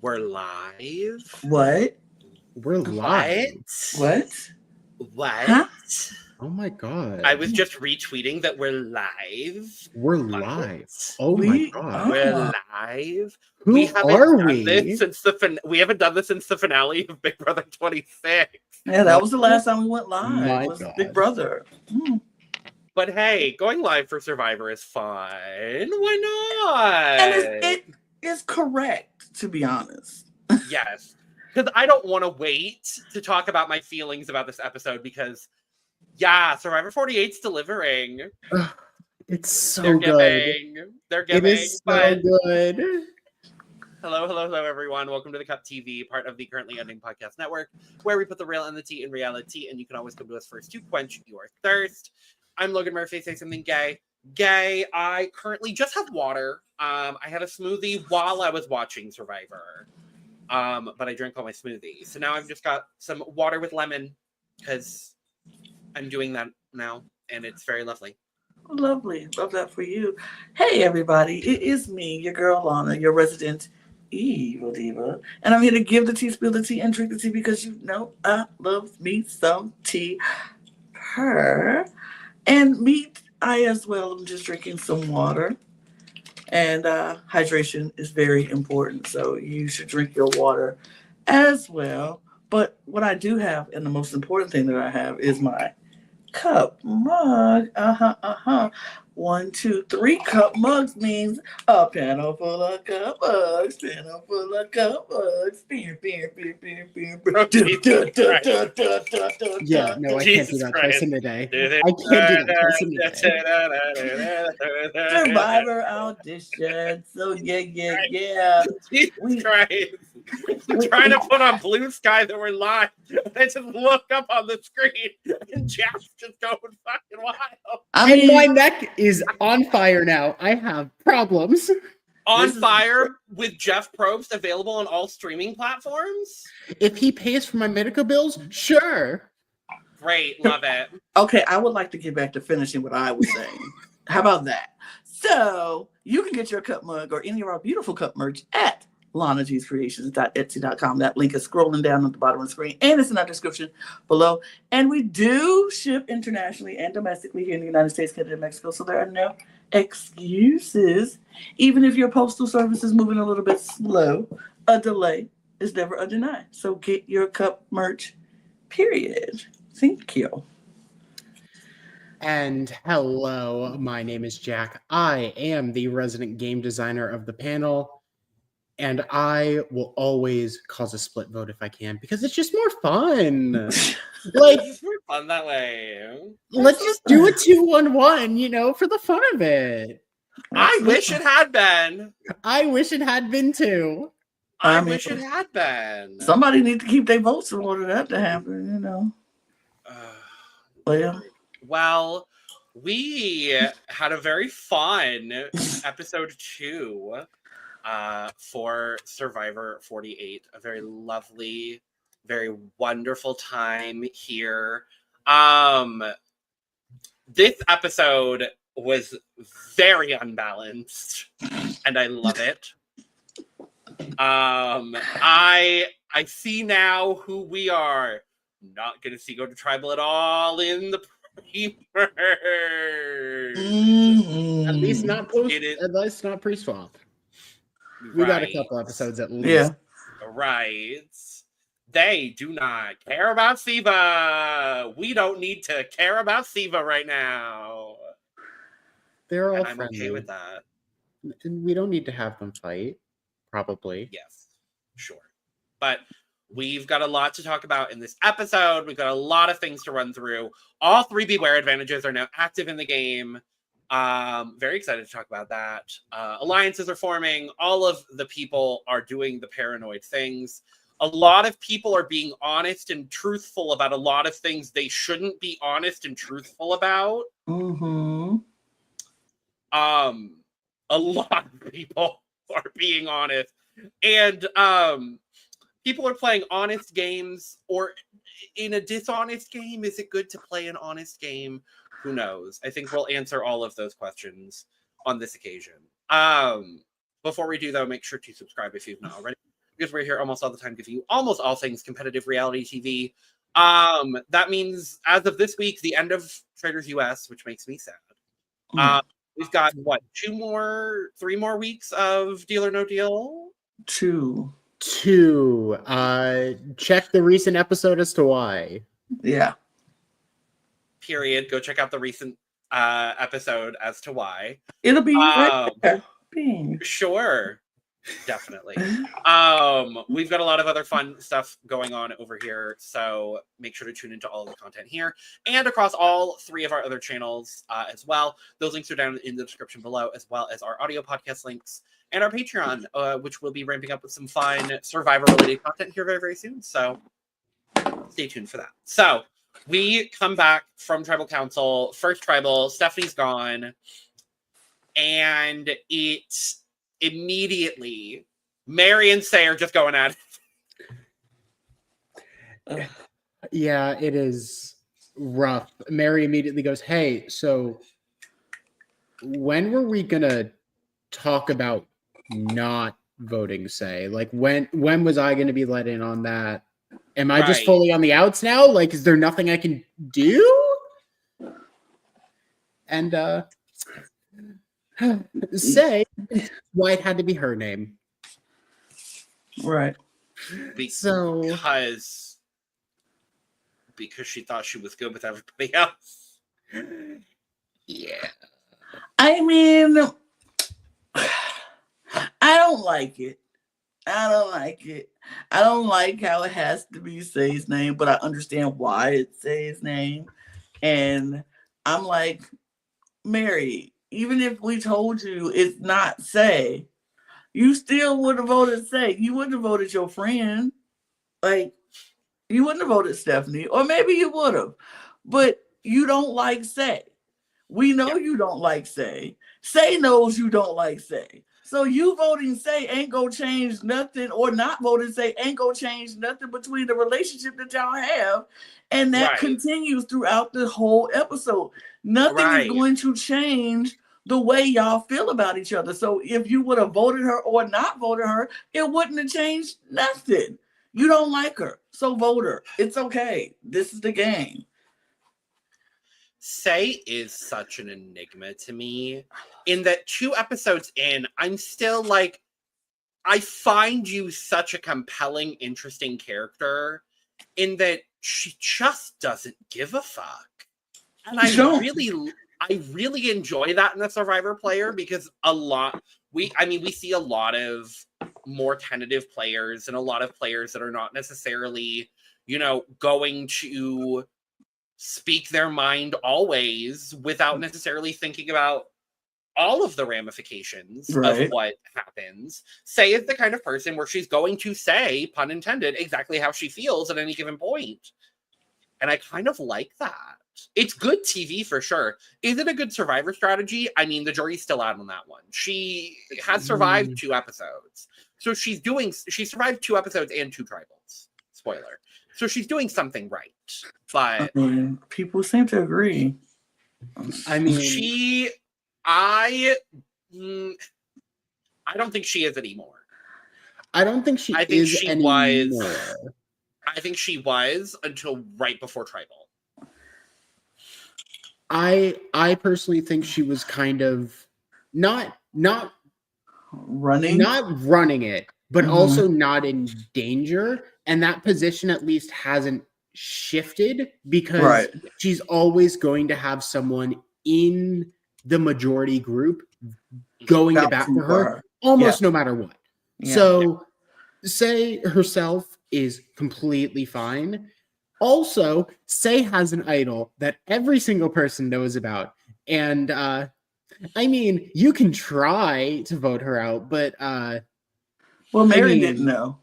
We're live. What? We're live. What? Huh? Oh my god. I was just retweeting that we're live. We're live. Oh my god. We're live. Who are we? We haven't done this since the finale of Big Brother 26. Yeah, that was the last time we went live. My was God. Big Brother. But hey, going live for Survivor is fun. Why not? And it is correct, to be honest. Yes. Because I don't want to wait to talk about my feelings about this episode because, yeah, Survivor 48's delivering. It's so They're good. giving. They're giving. It is so good. Hello, everyone. Welcome to the Cup TV, part of the Currently Unnamed Podcast Network, where we put the real and the tea in reality, and you can always come to us first to quench your thirst. I'm Logan Murphy. Say something gay. Gay. I currently just have water. I had a smoothie while I was watching Survivor, but I drank all my smoothies. So now I've just got some water with lemon because I'm doing that now, and it's very lovely. Lovely. Love that for you. Hey, everybody. It is me, your girl, Lana, your resident evil diva. And I'm here to give the tea, spill the tea, and drink the tea because you know I love me some tea. And me, I as well am just drinking some water. And hydration is very important. So you should drink your water as well. But what I do have, and the most important thing that I have, is my cup mug. 1, 2, 3 cup mugs means a panel full of cup mugs. Panel full of cup mugs. Yeah, no, I can't do that twice in a day. I can't do that twice in a day. Survivor audition. So yeah. Jesus Christ. I'm trying to put on Blue Sky that we're live. I just look up on the screen and Jeff's just going fucking wild. And my neck is on fire now. I have problems. On fire with Jeff Probst available on all streaming platforms? If he pays for my medical bills, sure. Great, love it. Okay, I would like to get back to finishing what I was saying. How about that? So you can get your cup mug or any of our beautiful cup merch at lanagcreations.etsy.com. That link is scrolling down at the bottom of the screen, and it's in our description below. And we do ship internationally and domestically here in the United States, Canada, and Mexico, so there are no excuses. Even if your postal service is moving a little bit slow, a delay is never a deny. So get your cup merch, period. Thank you. And hello, my name is Jack. I am the resident game designer of the panel. And I will always cause a split vote if I can, because it's just more fun. Like, it's more fun that way. Let's just do a 2-1-1, for the fun of it. I wish it had been. I wish it had been too. I wish it had been. Somebody needs to keep their votes in order for that to happen, Well, we had a very fun episode 2. For Survivor 48, a very lovely, very wonderful time here. This episode was very unbalanced, and I love it. I see now who we are. Not gonna see go to tribal at all in the pre-merge. At least not pre-swap. We got a couple episodes at least. Yeah. Right. They do not care about Siva. We don't need to care about Siva right now. They're all I'm friendly. okay with that. We don't need to have them fight, probably. Yes, sure. But we've got a lot to talk about in this episode. We've got a lot of things to run through. All 3 Beware advantages are now active in the game. Very excited to talk about that. Alliances are forming. All of the people are doing the paranoid things. A lot of people are being honest and truthful about a lot of things they shouldn't be honest and truthful about. A lot of people are being honest, and people are playing honest games, or in a dishonest game. Is it good to play an honest game? Who knows? I think we'll answer all of those questions on this occasion. Before we do, though, make sure to subscribe if you've not already. because we're here almost all the time giving you almost all things competitive reality TV. That means as of this week, the end of Traders US, which makes me sad. We've got what, 3 more weeks of Deal or No Deal? 2. Check the recent episode as to why. Yeah. Period. Go check out the recent episode as to why. It'll be right there. Bing. Sure. Definitely. We've got a lot of other fun stuff going on over here, so make sure to tune into all of the content here and across all 3 of our other channels as well. Those links are down in the description below, as well as our audio podcast links and our Patreon, which will be ramping up with some fun Survivor-related content here very, very soon. So stay tuned for that. So we come back from Tribal Council, first Tribal, Stephanie's gone, and it immediately, Mary and Say are just going at it. Yeah, it is rough. Mary immediately goes, "Hey, so when were we gonna talk about not voting Say? Like, when was I gonna be let in on that? Am I just fully on the outs now? Like, is there nothing I can do?" And Say why it had to be her name. Right. Because she thought she was good with everybody else. Yeah. I mean, I don't like it. I don't like how it has to be Say's name, but I understand why it's Say's name. And I'm like, Mary, even if we told you it's not Say, you still would have voted Say. You wouldn't have voted your friend. Like, you wouldn't have voted Stephanie. Or maybe you would have. But you don't like Say. We know you don't like Say. Say knows you don't like Say. So you voting Say ain't gonna change nothing, or not voting Say ain't gonna change nothing between the relationship that y'all have. And that continues throughout the whole episode. Nothing is going to change the way y'all feel about each other. So if you would have voted her or not voted her, it wouldn't have changed nothing. You don't like her, so vote her. It's okay. This is the game. Say is such an enigma to me, in that 2 episodes in, I'm still like, I find you such a compelling, interesting character, in that she just doesn't give a fuck. And I really enjoy that in the Survivor player, because we see a lot of more tentative players and a lot of players that are not necessarily, going to speak their mind always without necessarily thinking about all of the ramifications of what happens. Say is the kind of person where she's going to say, pun intended, exactly how she feels at any given point. And I kind of like that. It's good TV for sure. Is it a good Survivor strategy? I mean, the jury's still out on that one. She has survived 2 episodes. So she survived 2 episodes and 2 tribals. Spoiler. So she's doing something right. But people seem to agree. I mean, I don't think she is anymore. I don't think she is anymore. I think she was until right before Tribal. I personally think she was kind of not running it, but also not in danger. And that position at least hasn't shifted, because she's always going to have someone in the majority group going to bat for her almost no matter what. Yeah. So Say herself is completely fine. Also, Say has an idol that every single person knows about. And I mean, you can try to vote her out, but Mary didn't know.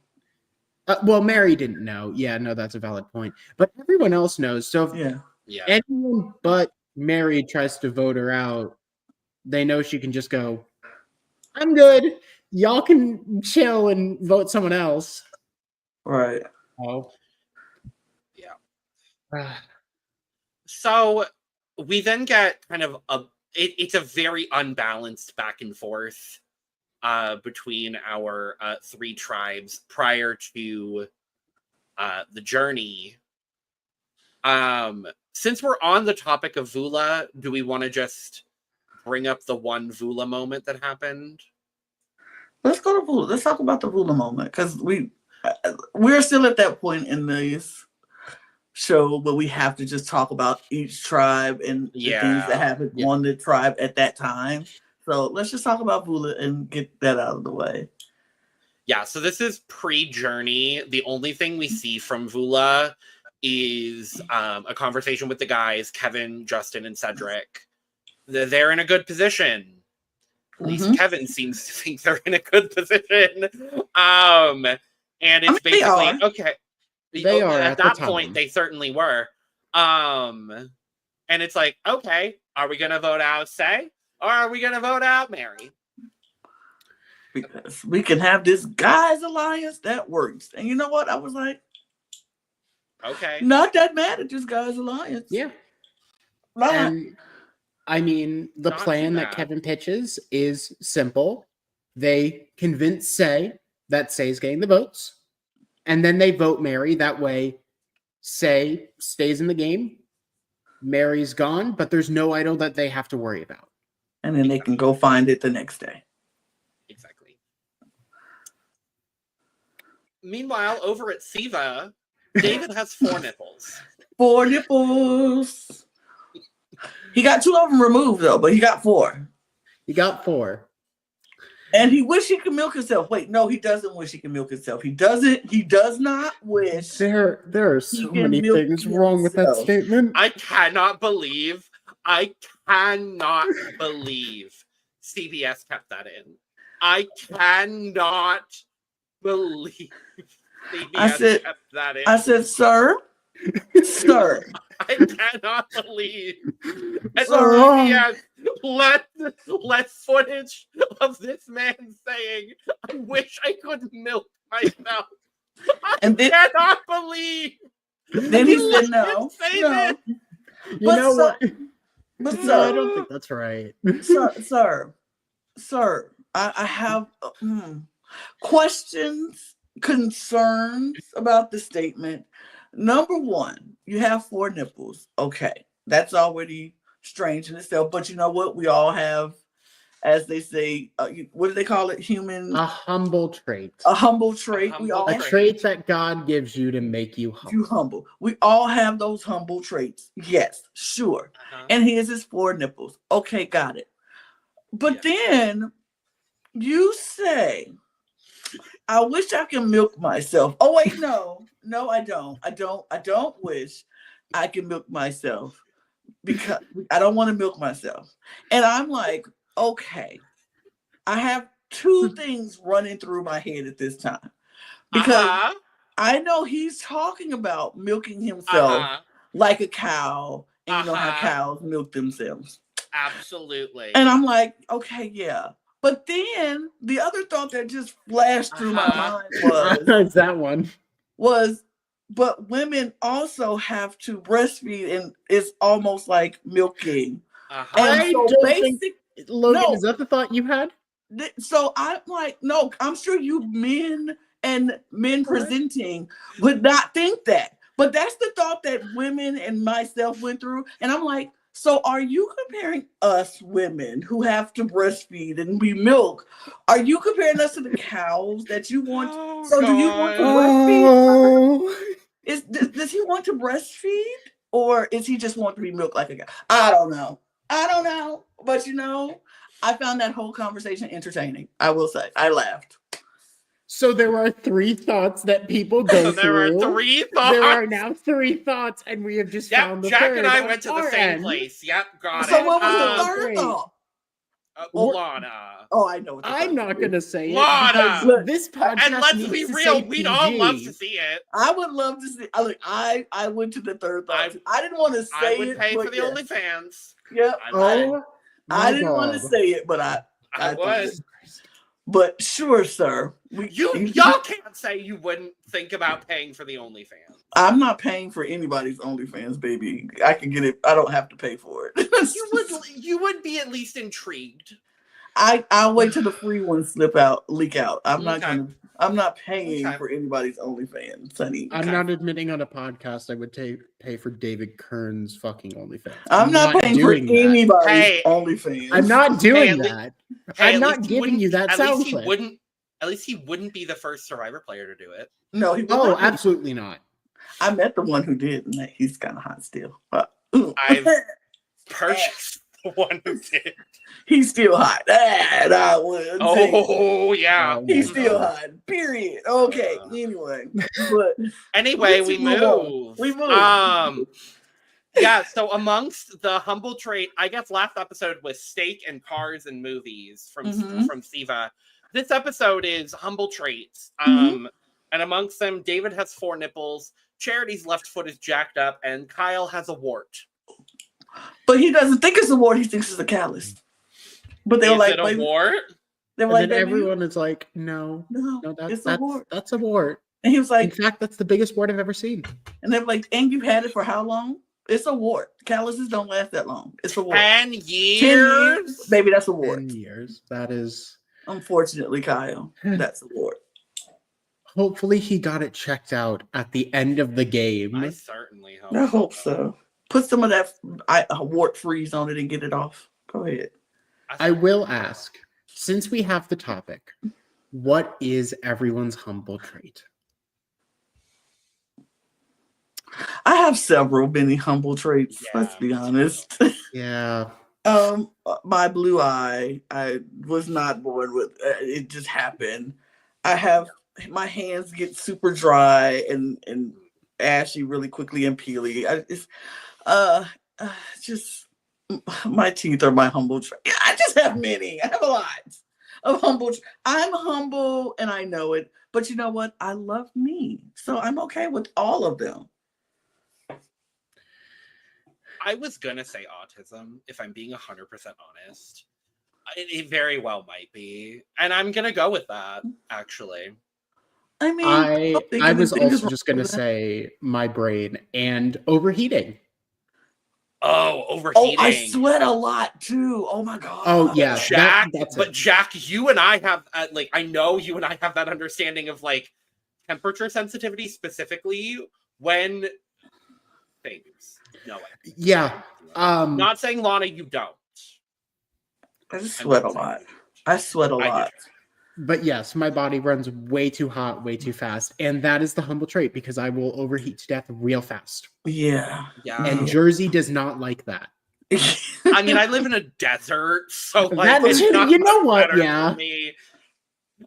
Mary didn't know. Yeah, no, that's a valid point. But everyone else knows. So if anyone but Mary tries to vote her out, they know she can just go, "I'm good. Y'all can chill and vote someone else." Right. Oh. Yeah. So we then get kind of it's a very unbalanced back and forth between our three tribes prior to the journey. Since we're on the topic of Vula, do we want to just bring up the one Vula moment that happened? Let's go to Vula. Let's talk about the Vula moment, because we're still at that point in this show where we have to just talk about each tribe and the things that happened on the tribe at that time. So let's just talk about Vula and get that out of the way. Yeah, so this is pre-journey. The only thing we see from Vula is a conversation with the guys, Kevin, Justin, and Cedric. They're in a good position. At least Kevin seems to think they're in a good position. And it's basically, okay. They are at that point, they certainly were. And it's like, okay, are we going to vote out Say? Or are we going to vote out Mary? Because we can have this guys alliance that works. And you know what? I was like, okay, not that mad at this guys alliance. Yeah. And I mean, the plan that Kevin pitches is simple. They convince Say that Say's getting the votes, and then they vote Mary. That way, Say stays in the game. Mary's gone, but there's no idol that they have to worry about. And then they can go find it the next day. Exactly. Meanwhile, over at Siva, David has 4 nipples. 4 nipples. He got 2 of them removed, though, but he got 4. He got 4. And he wish he could milk himself. Wait, no, he doesn't wish he can milk himself. He does not wish. There are so many things wrong with that statement. I cannot believe CBS kept that in. I cannot believe CBS kept that in. I said, sir, I cannot believe. And CBS let footage of this man saying, I wish I could milk myself. I cannot believe. Then he said no. You know what? But no, I don't think that's right. Sir, I have questions, concerns about the statement. Number one, you have 4 nipples. Okay, that's already strange in itself. But you know what? We all have, as they say, what do they call it? A humble trait. A humble trait. A trait that God gives you to make you humble. We all have those humble traits. Yes, sure. And here's his 4 nipples. Okay, got it. But then you say, I wish I could milk myself. Oh wait, no, I don't. I don't wish I could milk myself because I don't want to milk myself. And I'm like, okay, I have 2 things running through my head at this time. Because I know he's talking about milking himself like a cow, and you know how cows milk themselves. Absolutely. And I'm like, okay, yeah. But then the other thought that just flashed through my mind was that one. But women also have to breastfeed, and it's almost like milking. And so Logan, is that the thought you had? So I'm like, no, I'm sure you men presenting would not think that. But that's the thought that women and myself went through. And I'm like, so are you comparing us women who have to breastfeed and we milk? Are you comparing us to the cows that you want? Do you want to breastfeed? Does he want to breastfeed? Or is he just want to be milked like a cow? I don't know. But I found that whole conversation entertaining. I will say, I laughed. So there are 3 thoughts that people go through. There are 3 thoughts. There are now 3 thoughts, and we have just found the Jack third. And I went to the same place. Yep, got it. So what was the third thought? Lana. Oh, I know. I'm not going to say it. Lana. This podcast and let's be real, we'd all love to see it. I would love to see. I went to the third thought. I didn't want to say it. I would pay for the OnlyFans. Yep. I didn't want to say it, but I would. But sure, sir. Y'all can't say you wouldn't think about paying for the OnlyFans. I'm not paying for anybody's OnlyFans, baby. I can get it. I don't have to pay for it. You would be at least intrigued. I'll wait till the free ones leak out. I'm not paying Okay. for anybody's OnlyFans, honey. I'm not admitting on a podcast I would pay for David Kern's fucking OnlyFans. I'm not paying for doing that. anybody's Hey, OnlyFans. I'm not doing at that. Hey, I'm at not least he giving you that At sound least he clip. wouldn't. At least he wouldn't be the first Survivor player to do it. No, he would Oh, not be. absolutely not. I met the one who did, and he's kind of hot still. I've purchased the one who did. He's still hot. I would say. Oh yeah, He's still hot. Period. Okay. Anyway, but Anyway, let's we move on. move. We move. Yeah. So amongst the humble trait, I guess last episode was steak and cars and movies from Siva. This episode is humble traits. And amongst them, David has 4 nipples. Charity's left foot is jacked up, and Kyle has a wart. But he doesn't think it's a wart. He thinks it's a callus. But they were like, "Is it a wart?" They were And like, then everyone is like, no, it's a wart. that's a wart. And he was In like, fact, that's the biggest wart I've ever seen. and they were like, and you've had it for how long? It's a wart. Calluses don't last that long. It's a wart. 10 10 years. Baby, that's a wart. 10 years. That is. Unfortunately, Kyle, that's a wart. Hopefully, he got it checked out at the end of the game. I certainly hope. I hope so. Put some of that wart freeze on it and get it off. Go ahead. I will ask, since we have the topic, what is everyone's humble trait? I have several many humble traits. Yeah, Let's be me too. honest. Yeah. My blue eye, I was not born with. It just happened. I have my hands get super dry and ashy really quickly and peely. Just my teeth are my humble trait. I just have many. I have a lot of humble. I'm humble and I know it. But you know what? I love me, so I'm okay with all of them. I was gonna say autism, if I'm being 100% honest. It very well might be, and I'm gonna go with that. Actually, I mean, I was also just gonna say my brain and overheating. Oh, overheating. Oh, I sweat a lot too. Oh my god. Oh yeah, Jack. that's But it. Jack, you and I have I know you and I have that understanding of like temperature sensitivity specifically when things. No way. Yeah. Not saying Lana, you don't. I just sweat a lot. I sweat a lot. But yes, my body runs way too hot, way too fast. And that is the humble trait because I will overheat to death real fast. Yeah. Yeah. And Jersey does not like that. I mean, I live in a desert, so like That is- it's not you know much what, better yeah. for me.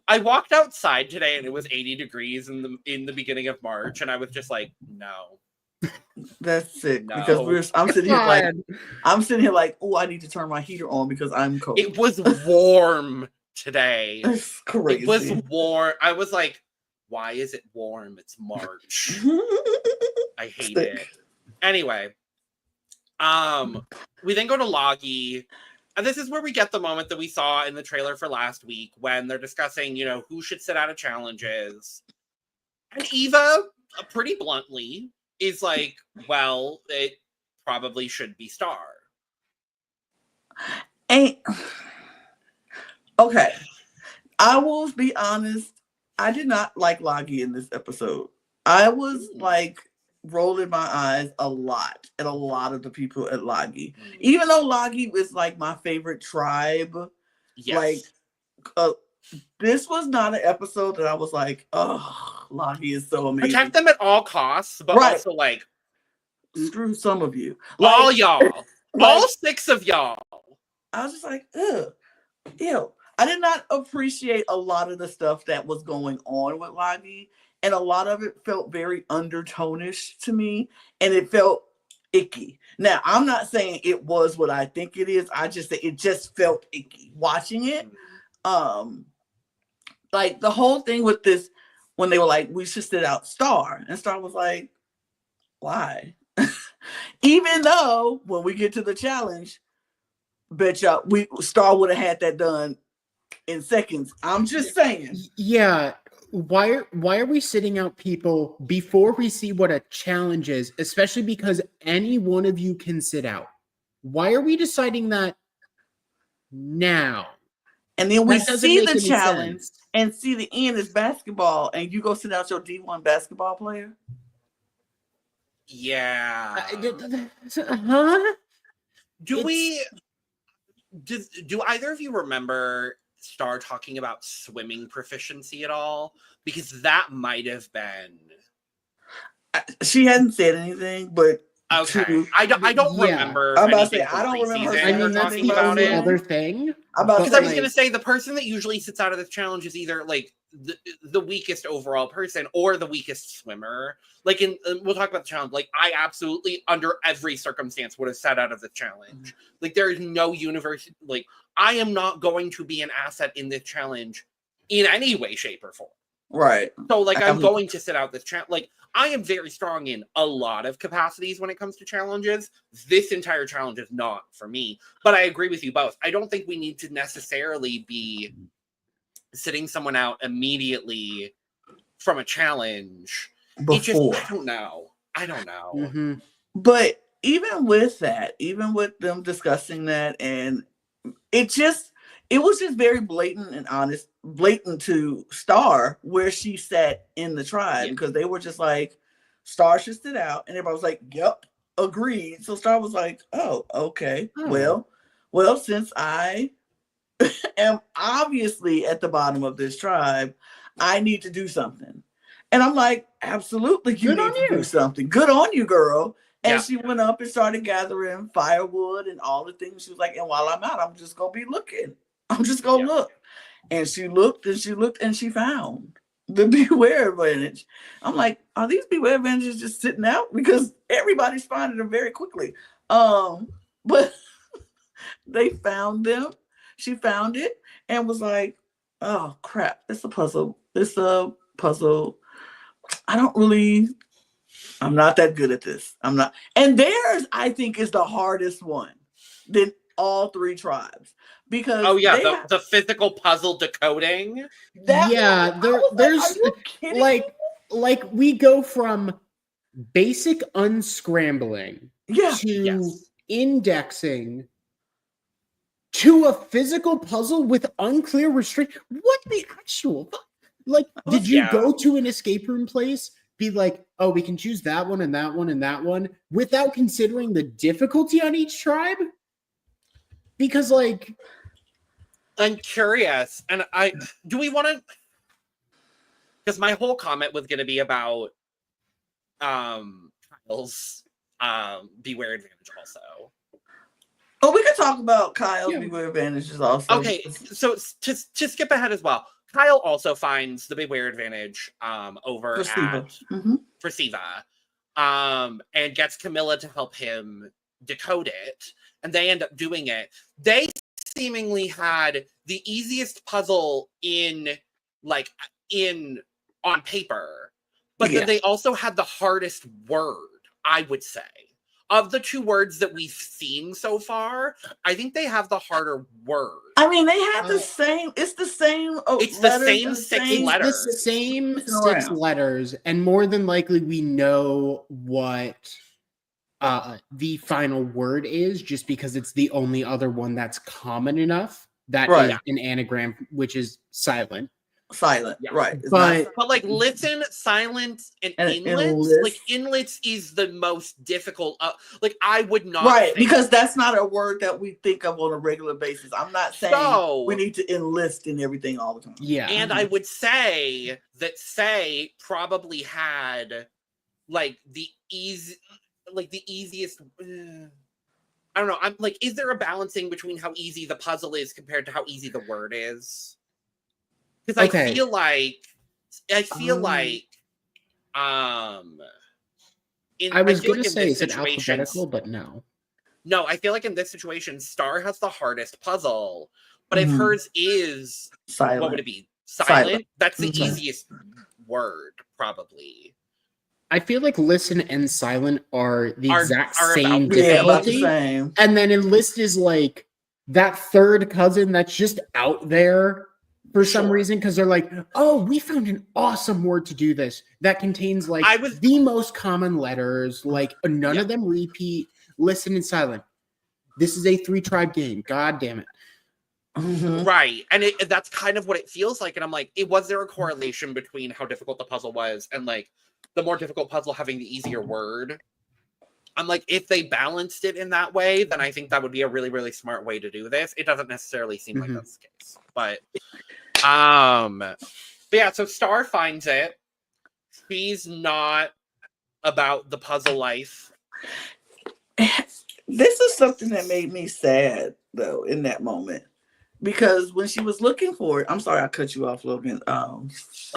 I walked outside today and it was 80 degrees in the beginning of March, and I was just like, no. That's sick. No. Because I'm sitting here like, oh, I need to turn my heater on because I'm cold. It was warm today. It's crazy. It was warm. I was like, why is it warm? It's March. I hate it. Anyway, we then go to Loggy, and this is where we get the moment that we saw in the trailer for last week when they're discussing, who should sit out of challenges. And Eva, pretty bluntly, is like, well, it probably should be Star. Okay. I will be honest. I did not like Loggy in this episode. I was like rolling my eyes a lot at a lot of the people at Loggy. Even though Loggy was like my favorite tribe. Yes. Like, this was not an episode that I was like, oh, Loggy is so amazing. Protect them at all costs, but Right. also like, Screw some of you. all y'all. like- All 6 of y'all. I was just like, ugh, ew. I did not appreciate a lot of the stuff that was going on with Loggy, and a lot of it felt very undertonish to me, and it felt icky. Now, I'm not saying it was what I think it is. I just say it just felt icky watching it. Like the whole thing with this, when they were like, we should sit out Star, and Star was like, why? Even though when we get to the challenge, bet y'all Star would have had that done in seconds. I'm just saying. Yeah. Why are we sitting out people before we see what a challenge is, especially because any one of you can sit out? Why are we deciding that now? and then we That doesn't see make the any challenge sense. and see the end is basketball, and you go sit out your D1 basketball player. Yeah. Huh? Do either of you remember Star talking about swimming proficiency at all? Because that might have been. She hadn't said anything, but okay. I don't remember. I'm about to say, anything from I don't remember her preseason saying I mean, that's talking the about only it. other thing. Because I was going to say the person that usually sits out of this challenge is either like the weakest overall person or the weakest swimmer. Like we'll talk about the challenge. Like I absolutely, under every circumstance, would have sat out of the challenge. Like there is no universe. Like I am not going to be an asset in this challenge in any way, shape, or form. Right. So like I'm going to sit out this challenge. Like I am very strong in a lot of capacities when it comes to challenges. This entire challenge is not for me. But I agree with you both. I don't think we need to necessarily be sitting someone out immediately from a challenge. Before. I don't know. Mm-hmm. But even with that, even with them discussing that, and it was just very blatant and honest, blatant to Star where she sat in the tribe, because they were just like, Star should sit out, and everybody was like, yep, agreed. So Star was like, oh, okay. Well, since I am obviously at the bottom of this tribe, I need to do something. And I'm like, absolutely, you need to do something. Good on you, girl. And she went up and started gathering firewood and all the things. She was like, and while I'm out, I'm just going to be looking. I'm just going to look. And she looked and she looked and she found the beware advantage. I'm like, are these beware advantages just sitting out? Because everybody spotted them very quickly. But they found them. She found it and was like, oh, crap. It's a puzzle. It's a puzzle. I'm not that good at this. I'm not. And theirs, I think, is the hardest one than all three tribes. Because the physical puzzle decoding. There's are you kidding me? like we go from basic unscrambling to indexing to a physical puzzle with unclear restrict. What the actual like? Did you go to an escape room place? Be like, oh, we can choose that one and that one and that one without considering the difficulty on each tribe? Because like, I'm curious, and do we want to? Because my whole comment was going to be about Kyle's beware advantage also. Oh, we could talk about Kyle's beware advantages also. Okay, so to skip ahead as well, Kyle also finds the beware advantage over for Siva, and gets Camilla to help him decode it, and they end up doing it. They seemingly had the easiest puzzle on paper, but then they also had the hardest word, I would say. Of the two words that we've seen so far, I think they have the harder word. I mean, they have the same. It's the same. It's the same six letters. It's the same 6 letters, and more than likely, we know what the final word is, just because it's the only other one that's common enough. That is an anagram, which is silent. Right. But like listen, silent, and inlets. Like inlets is the most difficult. Like I would not because that's not a word that we think of on a regular basis. I'm not saying we need to enlist in everything all the time. Yeah, and I would say that Say probably had like the easiest. I don't know. I'm like, is there a balancing between how easy the puzzle is compared to how easy the word is? Because I feel like I was going to say, is it alphabetical, but no. No, I feel like in this situation, Star has the hardest puzzle, but if hers is silent, what would it be? Silent? That's the easiest word, probably. I feel like listen and silent are the exact same difficulty. And then enlist is like that third cousin that's just out there for some reason, because they're like, oh, we found an awesome word to do this that contains like the most common letters, like none of them repeat. Listen and silent. This is a 3-tribe game. God damn it. Mhm. Right. And that's kind of what it feels like. And I'm like, was there a correlation between how difficult the puzzle was and like the more difficult puzzle having the easier word? I'm like, if they balanced it in that way, then I think that would be a really, really smart way to do this. It doesn't necessarily seem like that's the case. But yeah, so Star finds it. She's not about the puzzle life. This is something that made me sad, though, in that moment. Because when she was looking for it, I'm sorry I cut you off, Logan. Oh,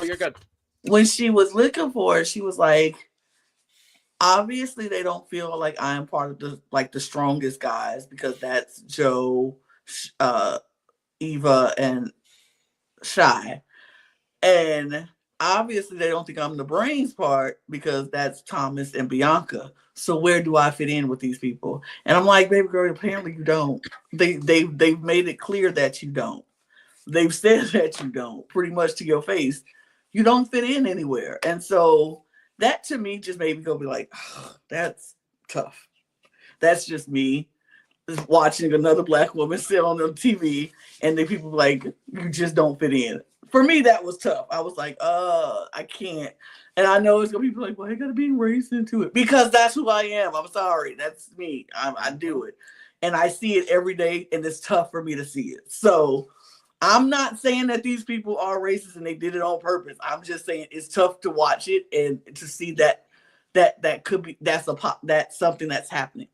you're good. When she was looking for it, she was like, obviously they don't feel like I'm part of the strongest guys, because that's Joe, Eva, and Shy. And obviously they don't think I'm the brains part, because that's Thomas and Bianca. So where do I fit in with these people? And I'm like, baby girl, apparently you don't. They've made it clear that you don't. They've said that you don't, pretty much to your face. You don't fit in anywhere. And so that to me just made me go be like, oh, that's tough. That's just me watching another Black woman sit on the TV and then people like, you just don't fit in. For me, that was tough. I was like, I can't. And I know it's gonna be people like, well, I gotta be raised into it, because that's who I am. I'm sorry, that's me. I do it, and I see it every day, and it's tough for me to see it. So I'm not saying that these people are racist and they did it on purpose. I'm just saying it's tough to watch it and to see that could be that's something that's happening.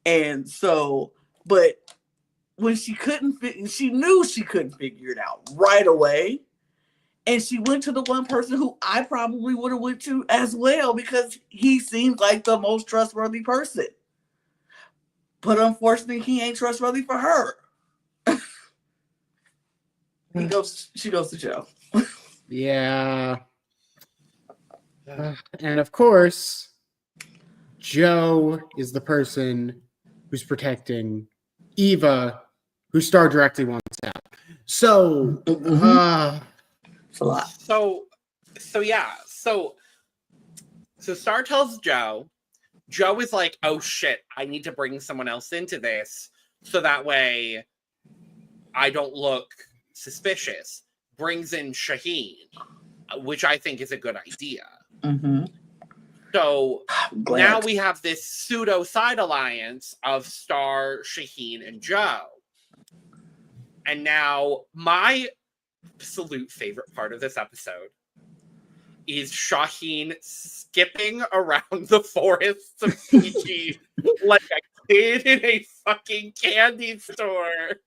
And so, but when she knew she couldn't figure it out right away. And she went to the one person who I probably would have went to as well, because he seemed like the most trustworthy person. But unfortunately, he ain't trustworthy for her. She goes to jail. Yeah. And of course, Joe is the person who's protecting Eva, who Star directly wants out. So, it's a lot. So yeah. So Star tells Joe. Joe is like, oh shit, I need to bring someone else into this so that way I don't look suspicious. Brings in Shaheen, which I think is a good idea. Mm-hmm. So now we have this pseudo side alliance of Star, Shaheen, and Joe. And now my absolute favorite part of this episode is Shaheen skipping around the forests of Fiji like a kid in a fucking candy store,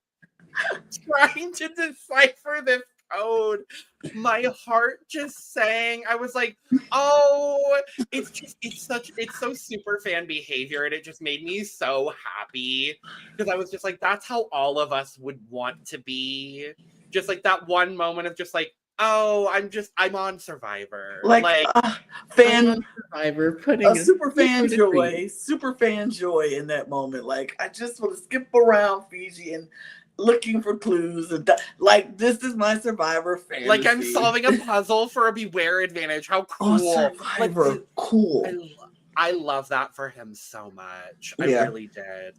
trying to decipher this code. My heart just sang. I was like, oh, it's so super fan behavior, and it just made me so happy, because I was just like, that's how all of us would want to be. Just like that one moment of just like, oh, I'm on Survivor. Like fan Survivor, putting a super fan joy in that moment. Like, I just want to skip around Fiji and looking for clues, and like, this is my Survivor fantasy. Like, I'm solving a puzzle for a Beware advantage. How cool! Survivor, like, cool. I love that for him so much. I really did.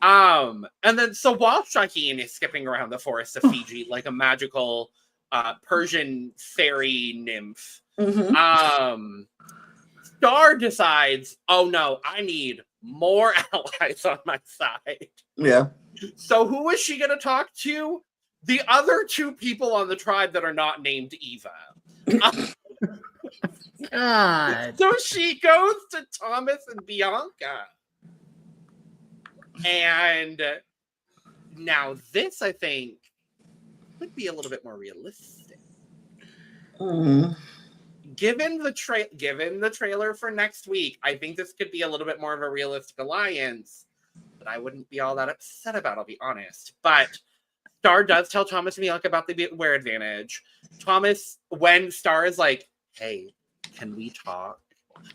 And then so while Shaheen is skipping around the forests of Fiji like a magical Persian fairy nymph, Star decides, oh no, I need more allies on my side. Yeah. So who is she going to talk to? The other two people on the tribe that are not named Eva. God. So she goes to Thomas and Bianca. And now this, I think, could be a little bit more realistic. Mm-hmm. Given the trailer for next week, I think this could be a little bit more of a realistic alliance that I wouldn't be all that upset about, I'll be honest. But Star does tell Thomas and Bianca about the Beware advantage. Thomas, when Star is like, hey, can we talk?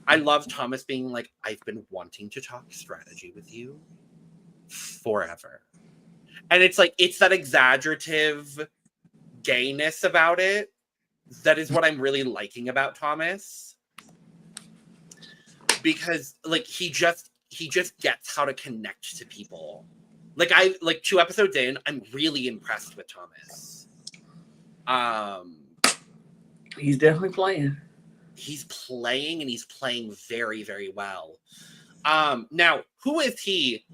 I love Thomas being like, I've been wanting to talk strategy with you forever. And it's like, it's that exaggerative gayness about it that is what I'm really liking about Thomas. Because like he just gets how to connect to people. like 2 episodes in, I'm really impressed with Thomas. He's definitely playing. He's playing, and he's playing very, very well. Now, who is he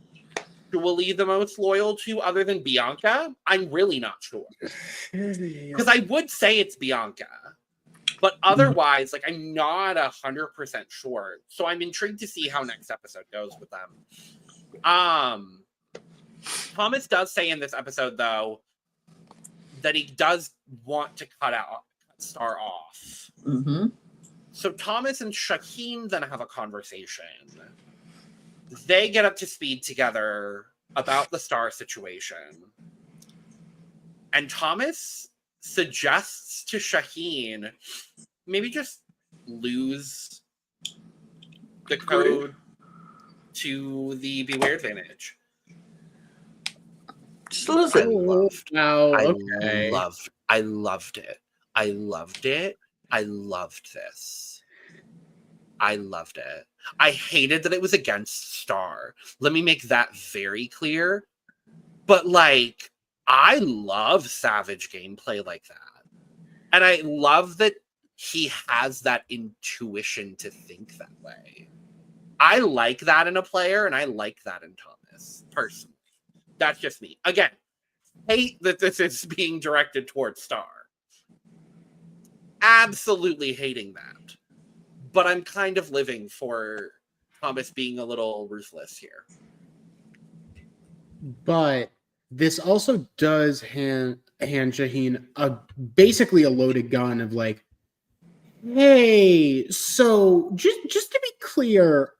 actually the most loyal to other than Bianca? I'm really not sure. Because I would say it's Bianca. But otherwise, like, I'm not 100% sure. So I'm intrigued to see how next episode goes with them. Thomas does say in this episode, though, that he does want to cut Star off. Mm-hmm. So Thomas and Shaheen then have a conversation. They get up to speed together about the Star situation. And Thomas suggests to Shaheen, maybe just lose the code to the Beware Advantage. Just listen. I loved it. Okay. I loved it. I loved it. I loved this. I loved it. I hated that it was against Star. Let me make that very clear. But, like, I love Savage gameplay like that. And I love that he has that intuition to think that way. I like that in a player, and I like that in Thomas, personally. That's just me. Again, hate that this is being directed towards Star. Absolutely hating that. But I'm kind of living for Thomas being a little ruthless here. But this also does hand Shaheen basically a loaded gun of like, hey, so just to be clear,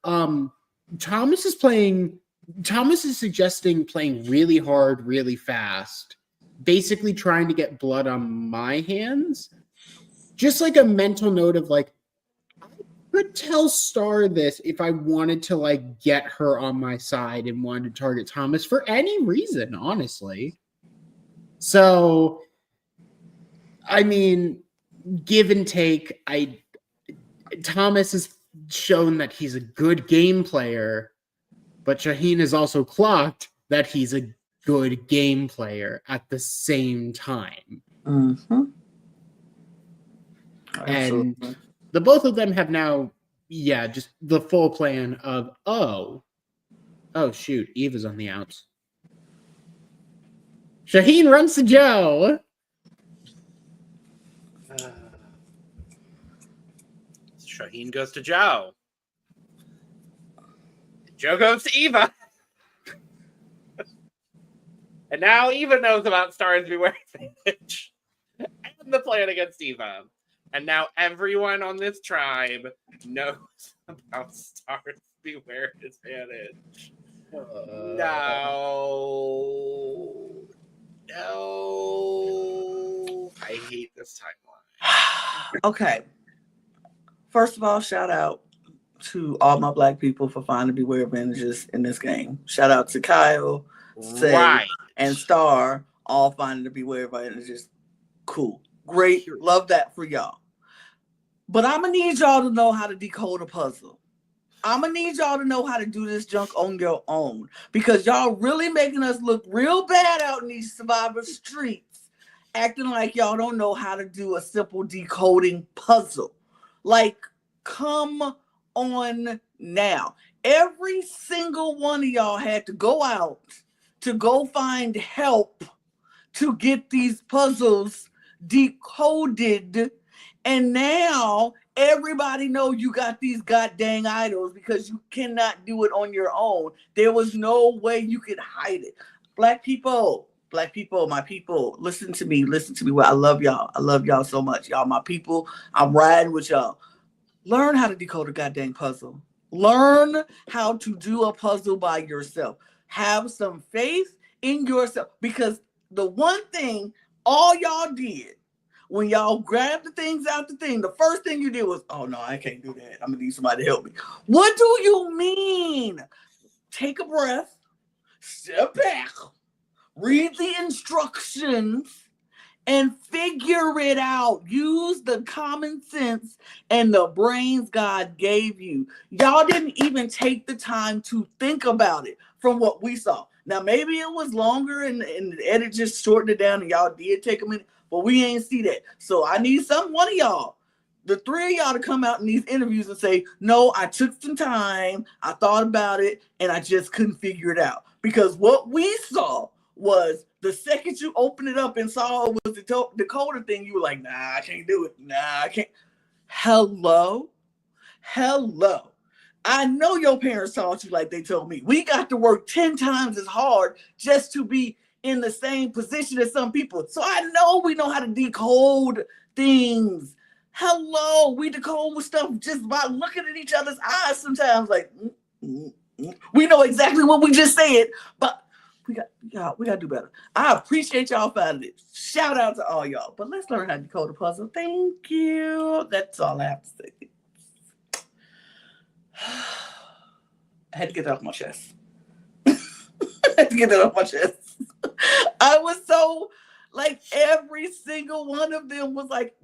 Thomas is suggesting playing really hard, really fast, basically trying to get blood on my hands. Just like a mental note of like, I could tell Star this if I wanted to like get her on my side and wanted to target Thomas for any reason, honestly. So, I mean, give and take, Thomas has shown that he's a good game player, but Shaheen has also clocked that he's a good game player at the same time. Mm-hmm. And the both of them have now, just the full plan of, oh shoot, Eva's on the outs. Shaheen runs to Joe. Shaheen goes to Joe. Joe goes to Eva. And now Eva knows about Star's Beware Advantage and the plan against Eva. And now everyone on this tribe knows about Star's Beware Advantage. No. I hate this timeline. Okay. First of all, shout out to all my Black people for finding Beware Advantages in this game. Shout out to Kyle, Say, and Star, all finding the Beware Advantages. Cool. Great. Love that for y'all. But I'm going to need y'all to know how to decode a puzzle. I'm going to need y'all to know how to do this junk on your own. Because y'all really making us look real bad out in these survivor streets. Acting like y'all don't know how to do a simple decoding puzzle. Like, come on now. Every single one of y'all had to go out to go find help to get these puzzles decoded. And now everybody know you got these goddamn idols because you cannot do it on your own. There was no way you could hide it. Black people, my people, listen to me. Well, I love y'all. I love y'all so much. Y'all, my people, I'm riding with y'all. Learn how to decode a goddamn puzzle. Learn how to do a puzzle by yourself. Have some faith in yourself. Because the one thing all y'all did when y'all grabbed the things out the thing, the first thing you did was, oh no, I can't do that. I'm gonna need somebody to help me. What do you mean? Take a breath, step back, read the instructions, and figure it out. Use the common sense and the brains God gave you. Y'all didn't even take the time to think about it from what we saw. Now, maybe it was longer and the edit just shortened it down and y'all did take a minute, but we ain't see that. So I need one of y'all, the three of y'all, to come out in these interviews and say, no, I took some time, I thought about it, and I just couldn't figure it out. Because what we saw was the second you opened it up and saw it was the decoder thing, you were like, nah, I can't do it. Nah, I can't. Hello. I know your parents taught you like they told me. We got to work 10 times as hard just to be in the same position as some people. So I know we know how to decode things. Hello, we decode stuff just by looking at each other's eyes sometimes. Like, we know exactly what we just said, but we got to do better. I appreciate y'all finding it. Shout out to all y'all. But let's learn how to decode a puzzle. Thank you. That's all I have to say. I had to get that off my chest. I was so like, every single one of them was like,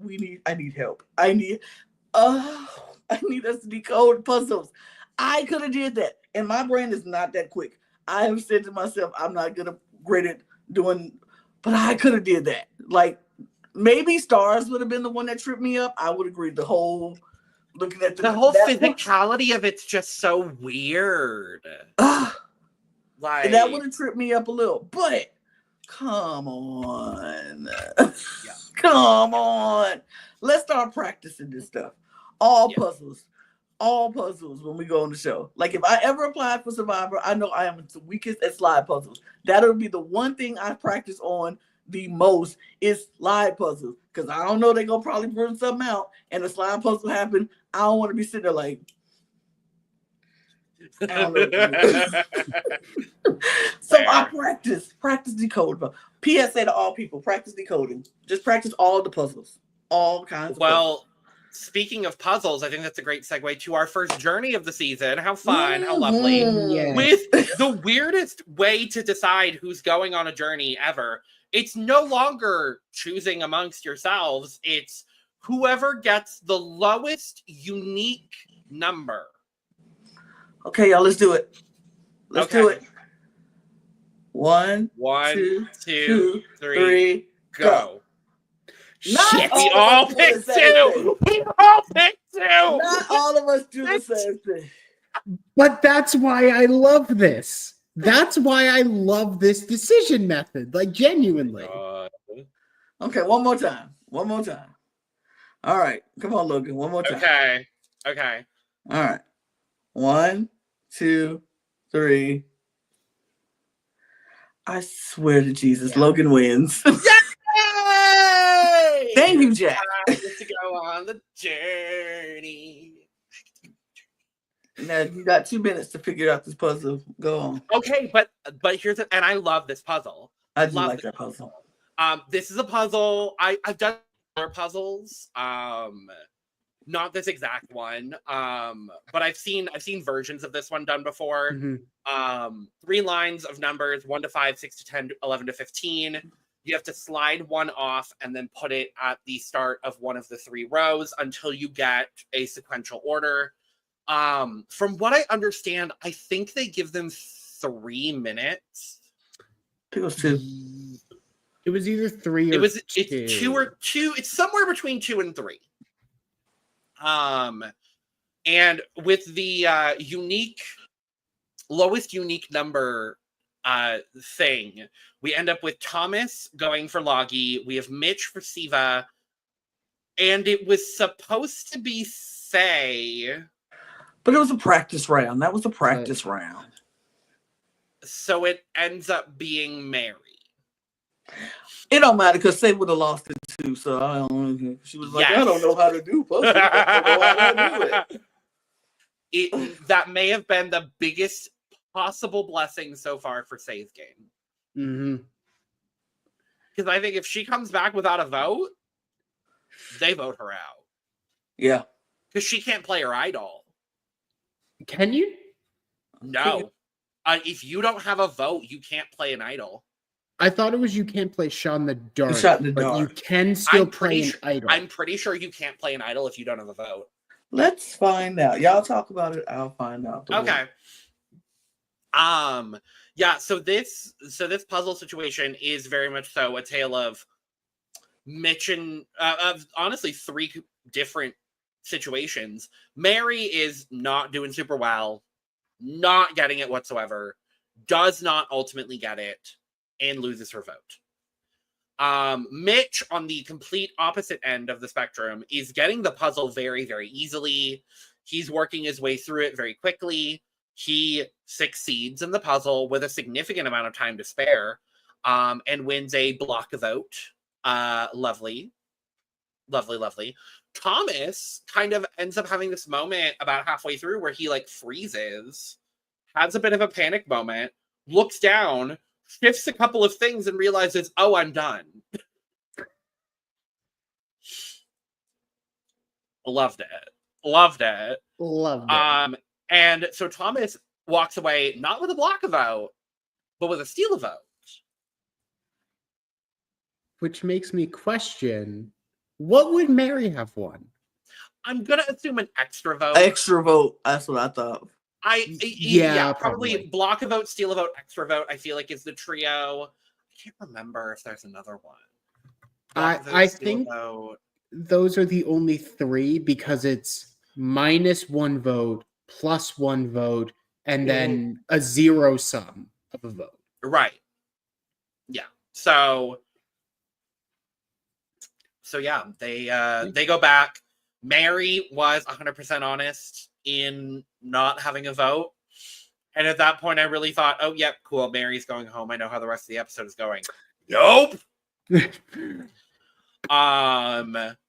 I need help. I need us to decode puzzles. I could have did that. And my brain is not that quick. I have said to myself, I'm not gonna grade it doing, but I could have did that. Like, maybe stars would have been the one that tripped me up. I would agree. Looking at the whole physicality of it's just so weird. Like, that would have tripped me up a little, but come on. Come on. Let's start practicing this stuff. All puzzles when we go on the show. Like, if I ever applied for Survivor, I know I am the weakest at slide puzzles. That'll be the one thing I practice on the most is slide puzzles. Because I don't know, they're going to probably bring something out and a slide puzzle happen. I don't want to be sitting there like, I don't know. So I practice decoding. PSA to all people, practice decoding. Just practice all the puzzles. All kinds of puzzles. Speaking of puzzles, I think that's a great segue to our first journey of the season. How fun, how lovely. Yes. With the weirdest way to decide who's going on a journey ever. It's no longer choosing amongst yourselves. It's whoever gets the lowest unique number. Okay, y'all, let's do it. Let's do it. One, two, three, go. Shit, we all picked two. We all picked two. Not all of us do the same thing. But that's why I love this. That's why I love this decision method. Like, genuinely. Okay, one more time. All right. Come on, Logan. One more time. Okay. All right. 1, 2, 3. I swear to Jesus, Logan wins. Yay! Thank you, Jack. Time to go on the journey. Now you got 2 minutes to figure out this puzzle. Go on. Okay, but here's and I love this puzzle. I do like that puzzle. This is a puzzle. I've done other puzzles. Not this exact one. But I've seen versions of this one done before. Mm-hmm. 3 lines of numbers: 1 to 5, 6 to 10, 11 to 15. You have to slide one off and then put it at the start of one of the 3 rows until you get a sequential order. From what I understand, I think they give them 3 minutes. I think it was 2. It was either 3 or it's 2 or 2. It's somewhere between 2 and 3. And with the lowest unique number thing, we end up with Thomas going for Loggy. We have Mitch for Siva, and it was supposed to be Faye. But it was a practice round. That was a practice round. So it ends up being Mary. It don't matter because Faye would have lost it too. So I don't know. She was like, I don't know how to do puzzles. I don't know how to do it. That may have been the biggest possible blessing so far for Faye's game. Mm-hmm. Because I think if she comes back without a vote, they vote her out. Yeah. Because she can't play her idol. Can you? No. If you don't have a vote, you can't play an idol. I thought it was you can't play Shot in the Dark. Shot in the Dark. You can still play an idol. I'm pretty sure you can't play an idol if you don't have a vote. Let's find out. Y'all talk about it. I'll find out. Okay. Yeah, so this puzzle situation is very much so a tale of Mitch and of honestly 3 different situations. Mary is not doing super well, not getting it whatsoever, does not ultimately get it, and loses her vote. Mitch, on the complete opposite end of the spectrum, is getting the puzzle very, very easily. He's working his way through it very quickly. He succeeds in the puzzle with a significant amount of time to spare, and wins a block vote. Lovely. Thomas kind of ends up having this moment about halfway through where he like freezes, has a bit of a panic moment, looks down, shifts a couple of things and realizes, oh, I'm done. Loved it. And so Thomas walks away not with a block vote, but with a steal vote. Which makes me question, what would Mary have won? I'm gonna assume an extra vote. Extra vote. That's what I thought. Yeah, probably block a vote, steal a vote, extra vote. I feel like is the trio. I can't remember if there's another one. I think those are the only 3 because it's -1 vote, +1 vote, and then a 0 sum of a vote. Right. Yeah. So yeah, they go back. Mary was 100% honest in not having a vote. And at that point, I really thought, oh, yep, cool. Mary's going home. I know how the rest of the episode is going. Nope.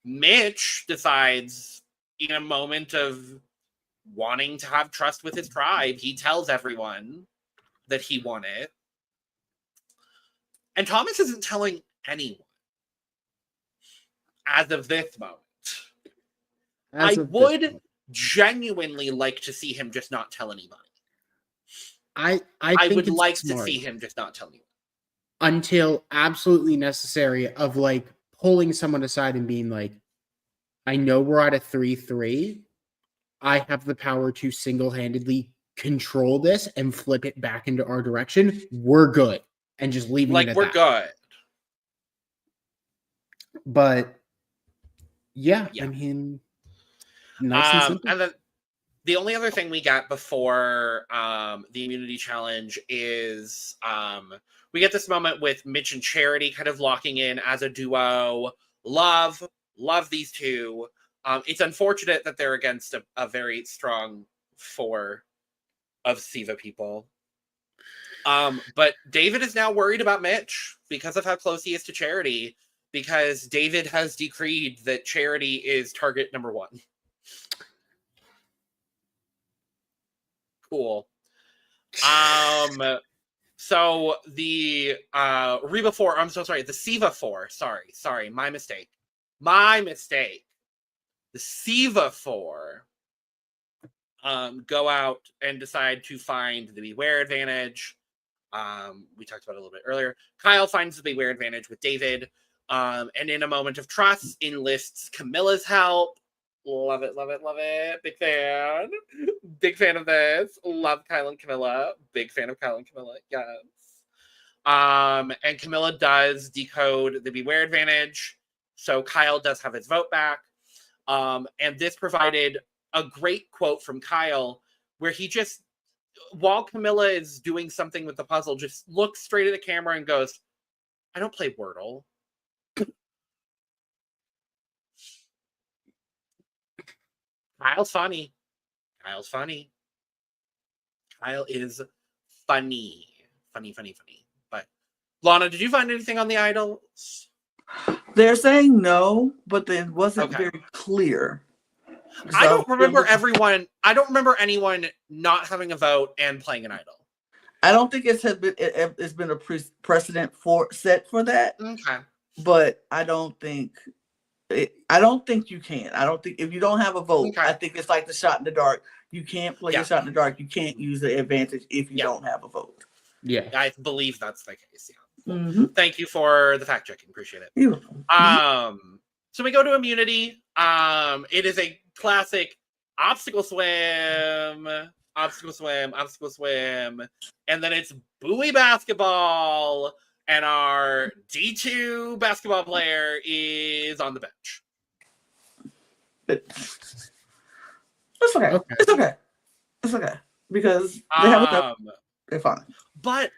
Mitch decides in a moment of wanting to have trust with his tribe, he tells everyone that he won it. And Thomas isn't telling anyone as of this moment. I would genuinely like to see him just not tell anybody. I would like to see him just not tell anyone. Until absolutely necessary of like pulling someone aside and being like, I know we're at a 3-3. I have the power to single-handedly control this and flip it back into our direction. We're good. And just leaving it at we're good. But yeah, I mean, nice and simple. And then the only other thing we get before the immunity challenge is we get this moment with Mitch and Charity kind of locking in as a duo. Love these two. It's unfortunate that they're against a very strong 4 of Siva people. But David is now worried about Mitch because of how close he is to Charity, because David has decreed that Charity is target number 1. Cool. So the Reba 4, I'm so sorry, the Siva 4, sorry, my mistake. The Siva 4 go out and decide to find the Beware advantage. We talked about it a little bit earlier. Kyle finds the Beware advantage with David, and in a moment of trust enlists Camilla's help. Love it. Big fan of this. Love Kyle and Camilla. Big fan of Kyle and Camilla. Yes. And Camilla does decode the Beware advantage, so Kyle does have his vote back. And this provided a great quote from Kyle where he just, while Camilla is doing something with the puzzle, just looks straight at the camera and goes, I don't play Wordle. Kyle's funny. Kyle is funny. Funny. But Lana, did you find anything on the idols? They're saying no, but it wasn't very clear. So I don't remember anyone not having a vote and playing an idol. I don't think it's been a precedent set for that. Okay. But I don't think you can. I don't think if you don't have a vote, okay. I think it's like the shot in the dark. You can't play a shot in the dark. You can't use the advantage if you don't have a vote. Yeah, I believe that's the case. Yeah. Mm-hmm. Thank you for the fact checking. Appreciate it. You're welcome. So we go to immunity. It is a classic obstacle swim. obstacle swim, and then it's buoy basketball, and our D2 basketball player is on the bench. But it's okay. It's okay because they have enough. They're fine. But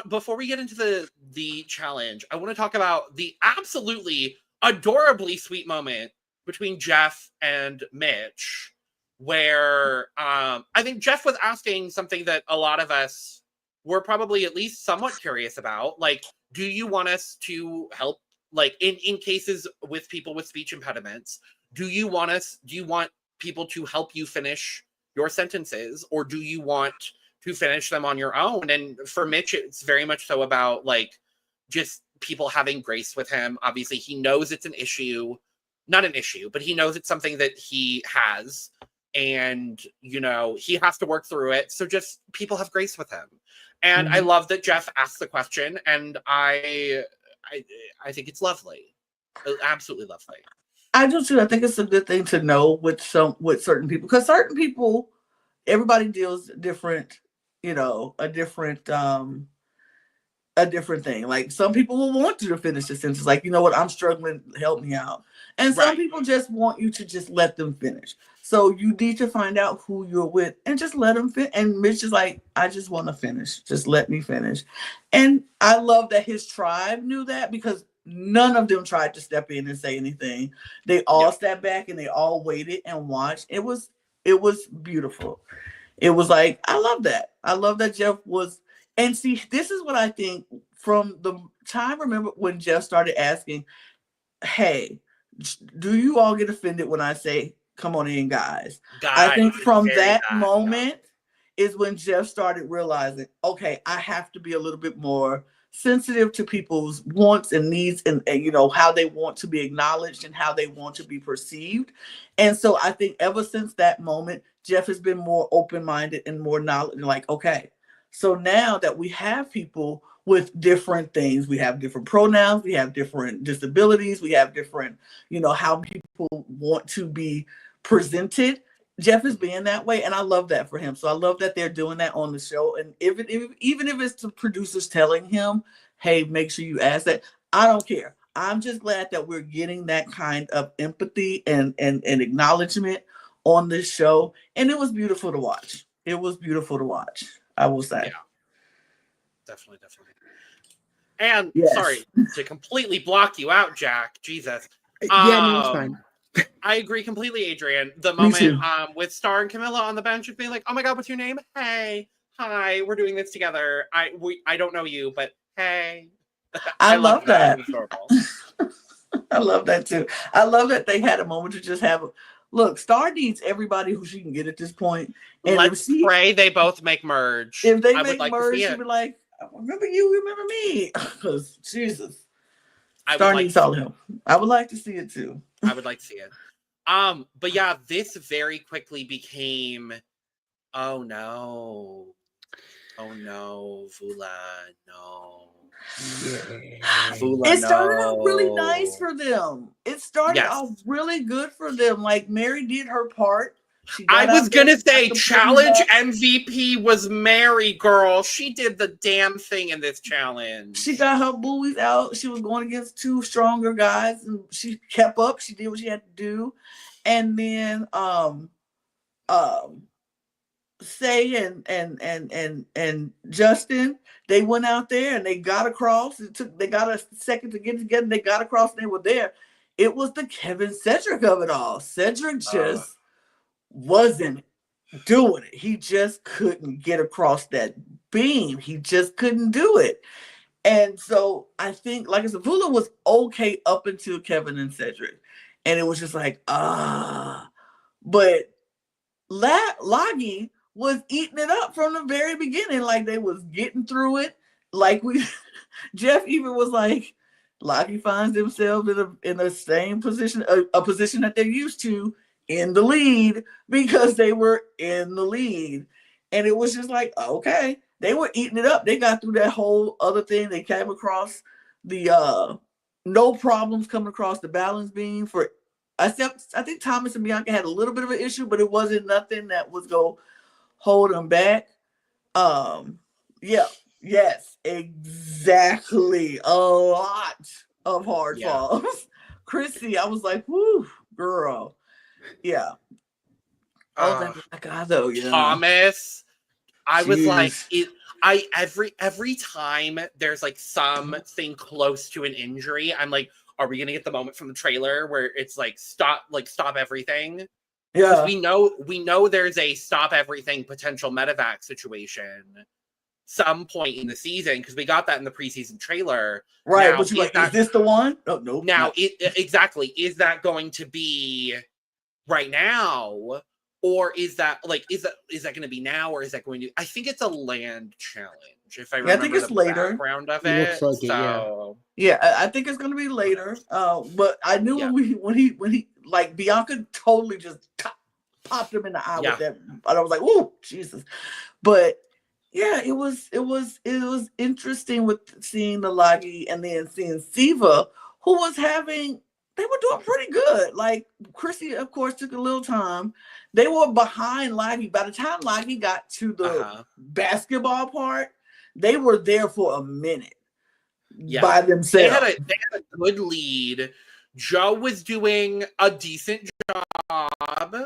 before we get into the challenge, I want to talk about the absolutely adorably sweet moment between Jeff and Mitch, where I think Jeff was asking something that a lot of us were probably at least somewhat curious about. Like, do you want us to help, like, in cases with people with speech impediments, do you want people to help you finish your sentences, or do you want to finish them on your own? And for Mitch, it's very much so about, like, just people having grace with him. Obviously, he knows it's an issue. Not an issue, but he knows it's something that he has. And, you know, he has to work through it. So just people have grace with him. And I love that Jeff asked the question. And I think it's lovely. Absolutely lovely. I do too. I think it's a good thing to know with certain people. Because certain people, everybody deals different, you know, a different thing. Like, some people will want you to finish the sentence. Like, you know what, I'm struggling, help me out. And some people just want you to just let them finish. So you need to find out who you're with and just let them finish. And Mitch is like, I just want to finish. Just let me finish. And I love that his tribe knew that, because none of them tried to step in and say anything. They all stepped back and they all waited and watched. It was beautiful. It was like, I love that. I love that Jeff was. And see, this is what I think from the time, remember when Jeff started asking, hey, do you all get offended when I say, come on in, guys? I think from that moment is when Jeff started realizing, okay, I have to be a little bit more sensitive to people's wants and needs, and you know, how they want to be acknowledged and how they want to be perceived. And so I think ever since that moment, Jeff has been more open-minded and more knowledge, like, okay, so now that we have people with different things, we have different pronouns, we have different disabilities, we have different, you know, how people want to be presented. Jeff is being that way, and I love that for him. So I love that they're doing that on the show. And even if it's the producers telling him, hey, make sure you ask that, I don't care. I'm just glad that we're getting that kind of empathy and acknowledgement on this show. And it was beautiful to watch. It was beautiful to watch, I will say. Yeah. Definitely. And sorry to completely block you out, Jack. Jesus. No, it's fine. I agree completely, Adrian. The moment with Star and Camilla on the bench of being like, oh my God, what's your name? Hey, hi, we're doing this together. I don't know you, but hey. I love that. I love that too. I love that they had a moment to just have look, Star needs everybody who she can get at this point. And let's pray they both make merge. If they make merge, she'll be like, I remember you, remember me. Because Jesus. Star needs all of him. I would like to see it too. I would like to see it. But yeah, this very quickly became, oh no, Vula, no. Yeah. Vula, it started out really nice for them. It started off really good for them. Like, Mary did her part. I was gonna say challenge MVP was Mary, girl. She did the damn thing in this challenge. She got her buoys out. She was going against two stronger guys, and she kept up. She did what she had to do. And then Say and Justin, they went out there and they got across. They got a second to get together. They got across and they were there. It was the Kevin Cedric of it all. Cedric just wasn't doing it. He just couldn't get across that beam. He just couldn't do it. And so I think, like I said, Vula was okay up until Kevin and Cedric. And it was just like, But Loggy was eating it up from the very beginning. Like, they was getting through it. Like, Jeff even was like, Loggy finds themselves in the same position, a position that they're used to, in the lead, because they were in the lead. And it was just like, okay, they were eating it up. They got through that whole other thing. They came across the no problems coming across the balance beam I think Thomas and Bianca had a little bit of an issue, but it wasn't nothing that was go hold him back. Yeah, yes, exactly. A lot of hard falls. Chrissy, I was like, whoo, girl. Yeah. Oh, that black guy though, yeah. Thomas. I was like, Jeez. every time there's like something close to an injury, I'm like, are we gonna get the moment from the trailer where it's like stop everything? Because Yeah. we know there's a stop everything potential medevac situation some point in the season, because we got that in the preseason trailer. Right, Now, but you're like, is this the one? Oh, no. Now, exactly, is that going to be right now? Or is that going to be now, or is that going to? I think it's a land challenge. If I remember, I think it's later. Background of it. Looks like I think it's going to be later. But I knew when he like Bianca totally just popped him in the eye with that, and I was like, "Ooh, Jesus!" But yeah, it was interesting with seeing the Lagi and then seeing Siva, who was having. They were doing pretty good. Like Chrissy, of course, took a little time. They were behind Lagi. By the time Lagi got to the basketball part, they were there for a minute by themselves. They had a good lead. Joe was doing a decent job.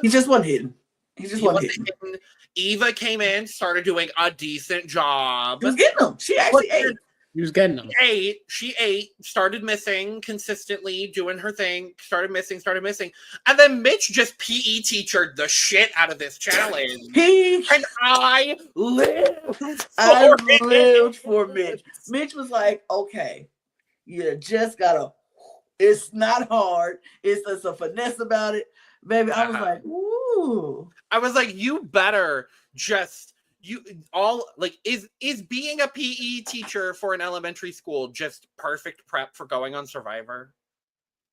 He just wasn't hitting. He wasn't hitting. Eva came in, started doing a decent job. He was getting them. She actually ate. He was getting them. She ate, started missing consistently, doing her thing, started missing. And then Mitch just PE teachered the shit out of this challenge. And I lived for Mitch. Mitch was like, okay, you just gotta, it's not hard. It's just a finesse about it. Baby, I was like, ooh. I was like, you better just... is being a PE teacher for an elementary school just perfect prep for going on Survivor?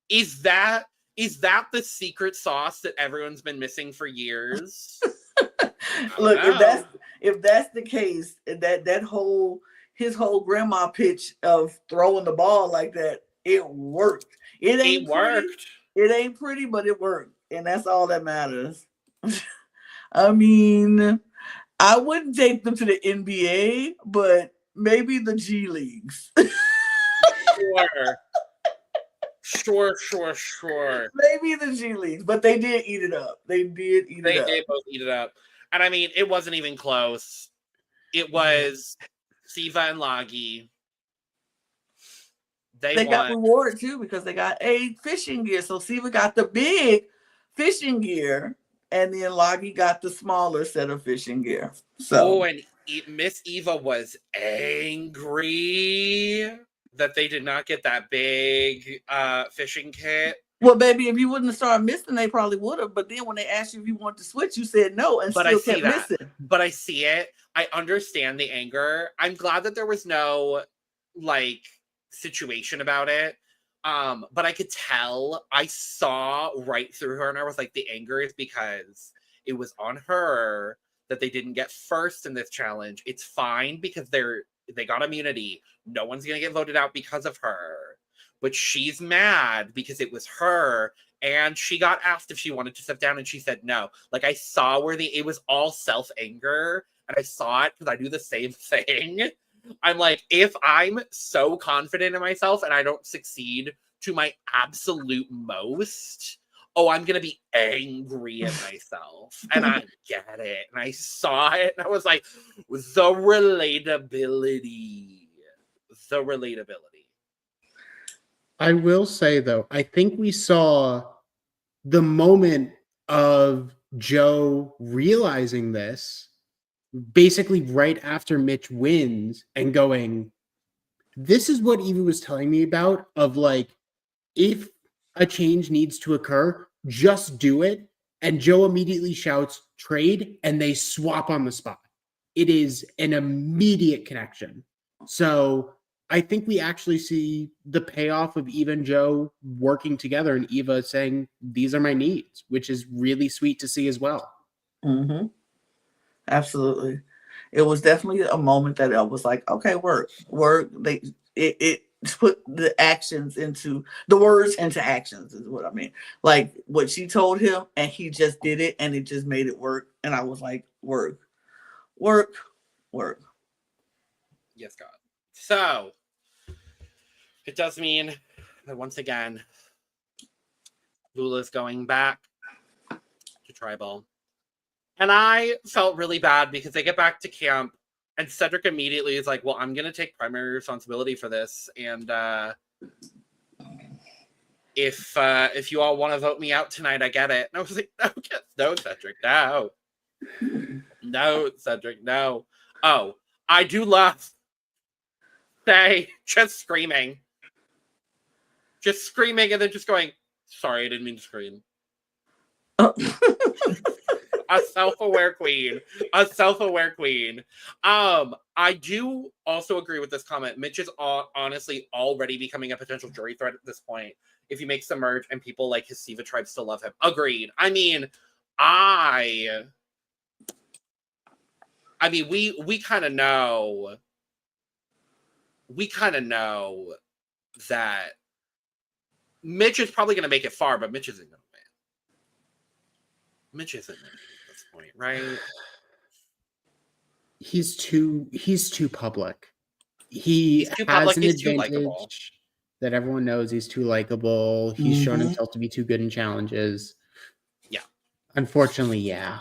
Is that the secret sauce that everyone's been missing for years? Look, if that's the case, his whole grandma pitch of throwing the ball like that, it worked. It ain't pretty, but it worked, and that's all that matters. I mean, I wouldn't take them to the NBA, but maybe the G Leagues. Sure. Maybe the G Leagues, but they did eat it up. They did both eat it up. And I mean, it wasn't even close. It was Siva and Lagi. They got rewarded too because they got a fishing gear. So Siva got the big fishing gear. And then Lagi got the smaller set of fishing gear. So, and Miss Eva was angry that they did not get that big fishing kit. Well, baby, if you wouldn't have started missing, they probably would have. But then when they asked you if you want to switch, you said no, and still kept missing. But I see it. I understand the anger. I'm glad that there was no situation about it. But I could tell, I saw right through her, and I was like, the anger is because it was on her that they didn't get first in this challenge. It's fine because they got immunity. No one's gonna get voted out because of her. But she's mad because it was her, and she got asked if she wanted to step down, and she said no. Like, I saw where it was all self-anger, and I saw it because I do the same thing. I'm like, if I'm so confident in myself and I don't succeed to my absolute most, I'm going to be angry at myself. And I get it. And I saw it. And I was like, the relatability. I will say, though, I think we saw the moment of Joe realizing this basically right after Mitch wins and going, this is what Eva was telling me about, of like, if a change needs to occur, just do it. And Joe immediately shouts trade, and they swap on the spot. It is an immediate connection. So I think we actually see the payoff of Eva and Joe working together, and Eva saying, these are my needs, which is really sweet to see as well. Mm-hmm. Absolutely. It was definitely a moment that I was like, okay, work. It put the actions into the words into actions is what I mean. Like what she told him, and he just did it, and it just made it work. And I was like, work. Work. Yes, God. So, it does mean that once again, Vula's going back to Tribal. And I felt really bad because they get back to camp and Cedric immediately is like, well, I'm going to take primary responsibility for this. And if you all want to vote me out tonight, I get it. And I was like, no, Cedric, no. No, Cedric, no. Oh, I do love Say just screaming. Just screaming and then just going, sorry, I didn't mean to scream. Oh. A self-aware queen. A self-aware queen. I do also agree with this comment. Mitch is honestly already becoming a potential jury threat at this point. If he makes the merge and people like his Siva tribe still love him. Agreed. I mean, we kind of know. We kind of know that Mitch is probably going to make it far, but Mitch isn't going to win. Mitch isn't going to win at this point, right? He's too public. He's too public, has an he's too likable. advantage that everyone knows he's too likable. He's shown himself to be too good in challenges. Yeah. Unfortunately, yeah.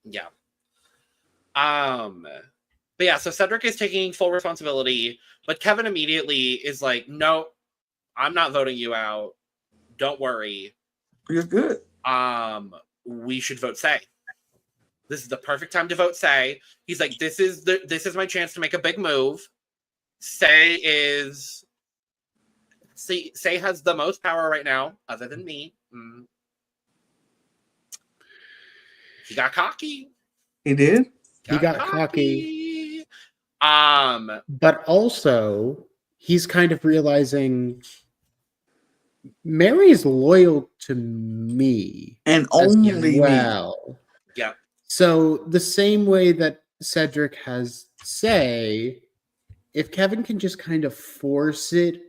Yeah. But yeah, so Cedric is taking full responsibility, but Kevin immediately is like, no, I'm not voting you out. Don't worry. You're good. We should vote Say. This is the perfect time to vote Say. He's like, this is my chance to make a big move. Say has the most power right now, other than me. He got cocky. He did? He got cocky. But also, he's kind of realizing Mary's loyal to me. And only me. Yeah. So the same way that Cedric has Say, if Kevin can just kind of force it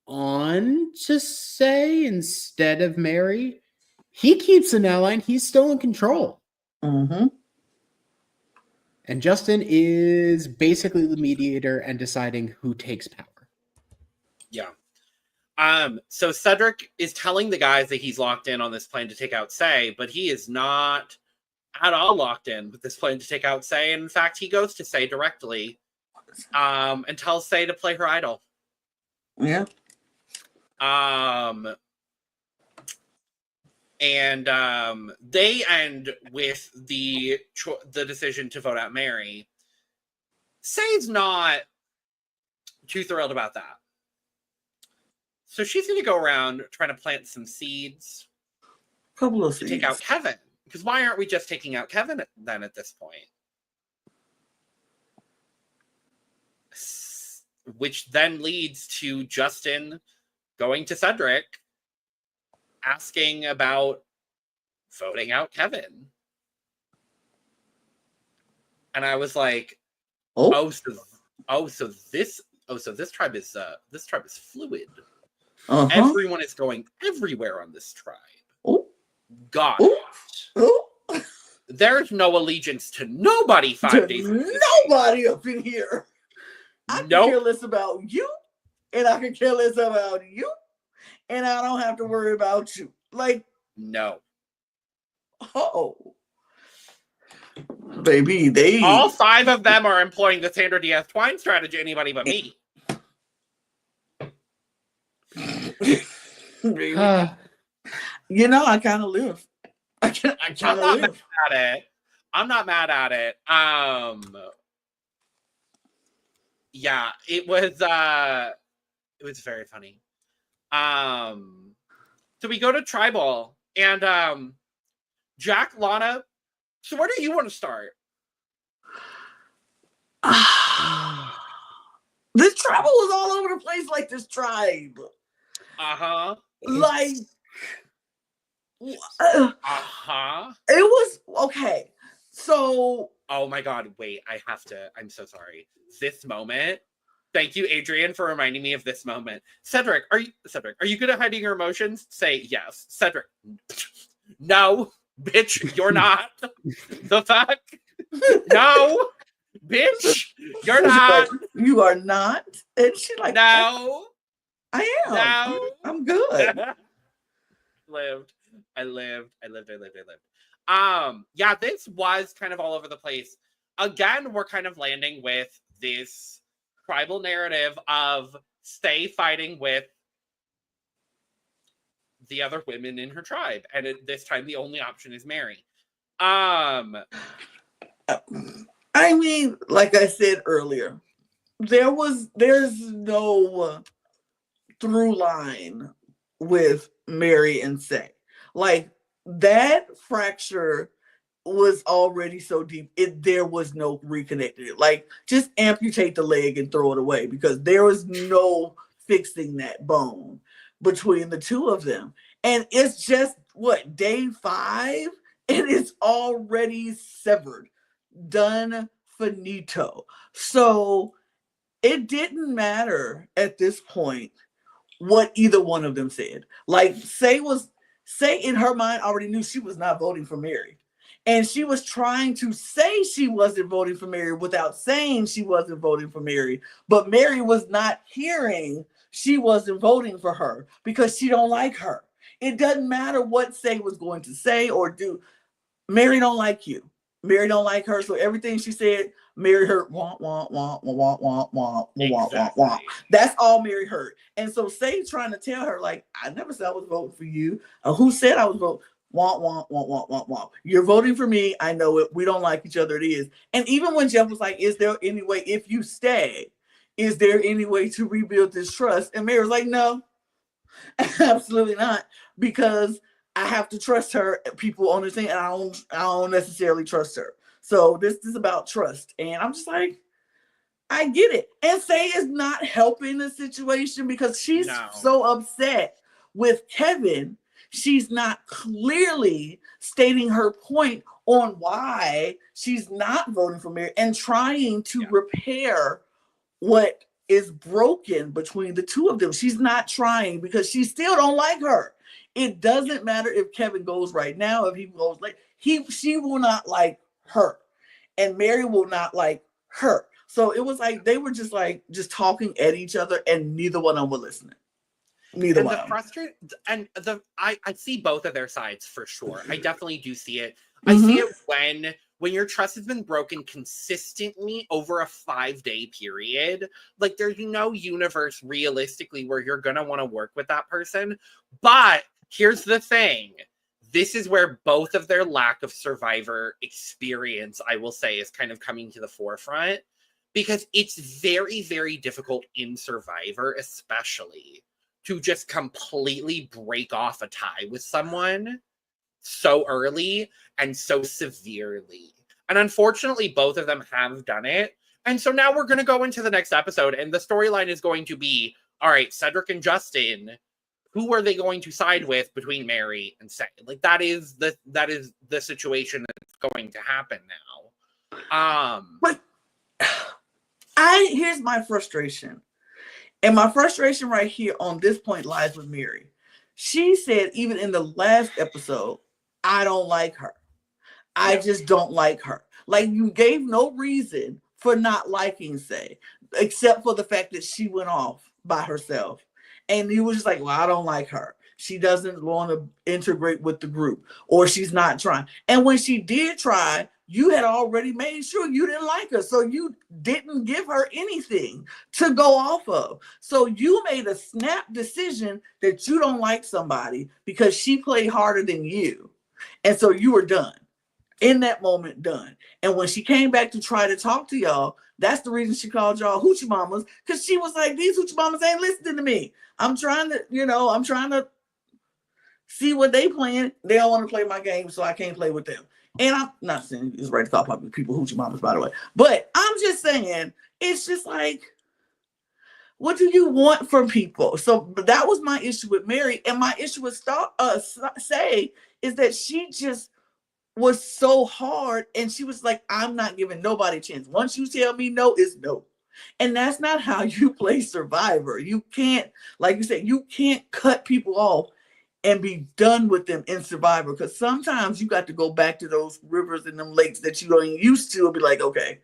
on to Say instead of Mary, he keeps an ally and he's still in control. Mm-hmm. And Justin is basically the mediator and deciding who takes power. Yeah. So Cedric is telling the guys that he's locked in on this plan to take out Say, but he is not at all locked in with this plan to take out Say. And in fact, he goes to Say directly and tells Say to play her idol. Yeah. And they end with the decision to vote out Mary. Say's not too thrilled about that. So she's going to go around trying to plant some seeds. Couple of to seeds. take out Kevin. Because why aren't we just taking out Kevin then at this point? Which then leads to Justin going to Cedric asking about voting out Kevin. And I was like, so this tribe is fluid. Uh-huh. Everyone is going everywhere on this tribe. Oh. God. Oh. There's no allegiance to nobody 5 days. Nobody up in here. I can care less about you, and I can care less about you, and I don't have to worry about you. Like, no. Oh. Baby, all 5 of them are employing the Sandra Diaz Twine strategy, anybody but me. You know, I kind of live. I kind of live. Mad at it. I'm not mad at it. Yeah, it was very funny. So we go to Tribal and Jack, Lana. So where do you want to start? This tribal was all over the place, like this tribe. Like, it was okay. So, oh my God, wait, I'm so sorry. This moment. Thank you, Adrian, for reminding me of this moment. Cedric, are you good at hiding your emotions? Say yes. Cedric, no, bitch, you're not. The fuck? No. Bitch, you're She's not. like, you are not. And she's like, No. I am. No. I'm good. I lived. Yeah, this was kind of all over the place. Again, we're kind of landing with this tribal narrative of Stay fighting with the other women in her tribe, and this time the only option is Mary. I mean, like I said earlier, there's no through line with Mary and Say. Like, that fracture was already so deep, there was no reconnecting it. Like, just amputate the leg and throw it away, because there was no fixing that bone between the two of them. And it's just what, day 5, and it's already severed, done, finito. So it didn't matter at this point what either one of them said. Like, Say in her mind already knew she was not voting for Mary. And she was trying to say she wasn't voting for Mary without saying she wasn't voting for Mary. But Mary was not hearing she wasn't voting for her because she don't like her. It doesn't matter what Say was going to say or do. Mary don't like you. Mary don't like her. So everything she said, Mary heard wah, wah, wah, wah, wah, wah, wah, wah, wah, wah. That's all Mary heard. And so Say trying to tell her, like, I never said I was voting for you. Who said I was voting? Wah, wah, wah, wah, wah, wah. You're voting for me. I know it. We don't like each other. It is. And even when Jeff was like, is there any way, if you stay, is there any way to rebuild this trust? And Mary was like, no, absolutely not. Because I have to trust her. People understand, and I don't necessarily trust her. So this is about trust. And I'm just like, I get it. And Say is not helping the situation because she's so upset with Kevin. She's not clearly stating her point on why she's not voting for Mary and trying to repair what is broken between the two of them. She's not trying because she still don't like her. It doesn't matter if Kevin goes right now, if he goes late, she will not like her. And Mary will not like her. So it was like they were just talking at each other and neither one of them were listening. Neither one. I see both of their sides for sure. I definitely do see it. I see it when your trust has been broken consistently over a 5-day period. Like, there's no universe realistically where you're gonna want to work with that person. But here's the thing. This is where both of their lack of Survivor experience, I will say, is kind of coming to the forefront. Because it's very, very difficult in Survivor, especially, to just completely break off a tie with someone so early and so severely. And unfortunately, both of them have done it. And so now we're going to go into the next episode, and the storyline is going to be, all right, Cedric and Justin, who are they going to side with between Mary and Say? Like, that is the situation that's going to happen now. But here's my frustration. And my frustration right here on this point lies with Mary. She said, even in the last episode, I don't like her. I just don't like her. Like, you gave no reason for not liking Say, except for the fact that she went off by herself. And you was just like, well, I don't like her. She doesn't want to integrate with the group, or she's not trying. And when she did try, you had already made sure you didn't like her. So you didn't give her anything to go off of. So you made a snap decision that you don't like somebody because she played harder than you. And so you were done. In that moment, done. And when she came back to try to talk to y'all, that's the reason she called y'all hoochie mamas, because she was like, these hoochie mamas ain't listening to me. I'm trying to see what they playing. They don't want to play my game, so I can't play with them. And I'm not saying it's right to call people hoochie mamas, by the way. But I'm just saying, it's just like, what do you want from people? So that was my issue with Mary. And my issue with Say is that she just was so hard. And she was like, I'm not giving nobody a chance. Once you tell me no, it's no. And that's not how you play Survivor. You can't, like you said, you can't cut people off and be done with them in Survivor, because sometimes you got to go back to those rivers and them lakes that you ain't used to and be like, okay,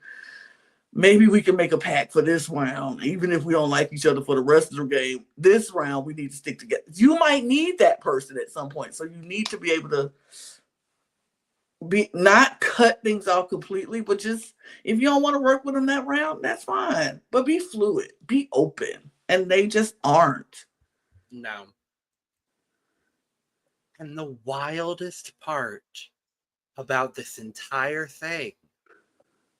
maybe we can make a pact for this round, even if we don't like each other for the rest of the game. This round, we need to stick together. You might need that person at some point, so you need to be able to not cut things off completely, but just if you don't want to work with them that round, that's fine. But be fluid, be open, and they just aren't. No. And the wildest part about this entire thing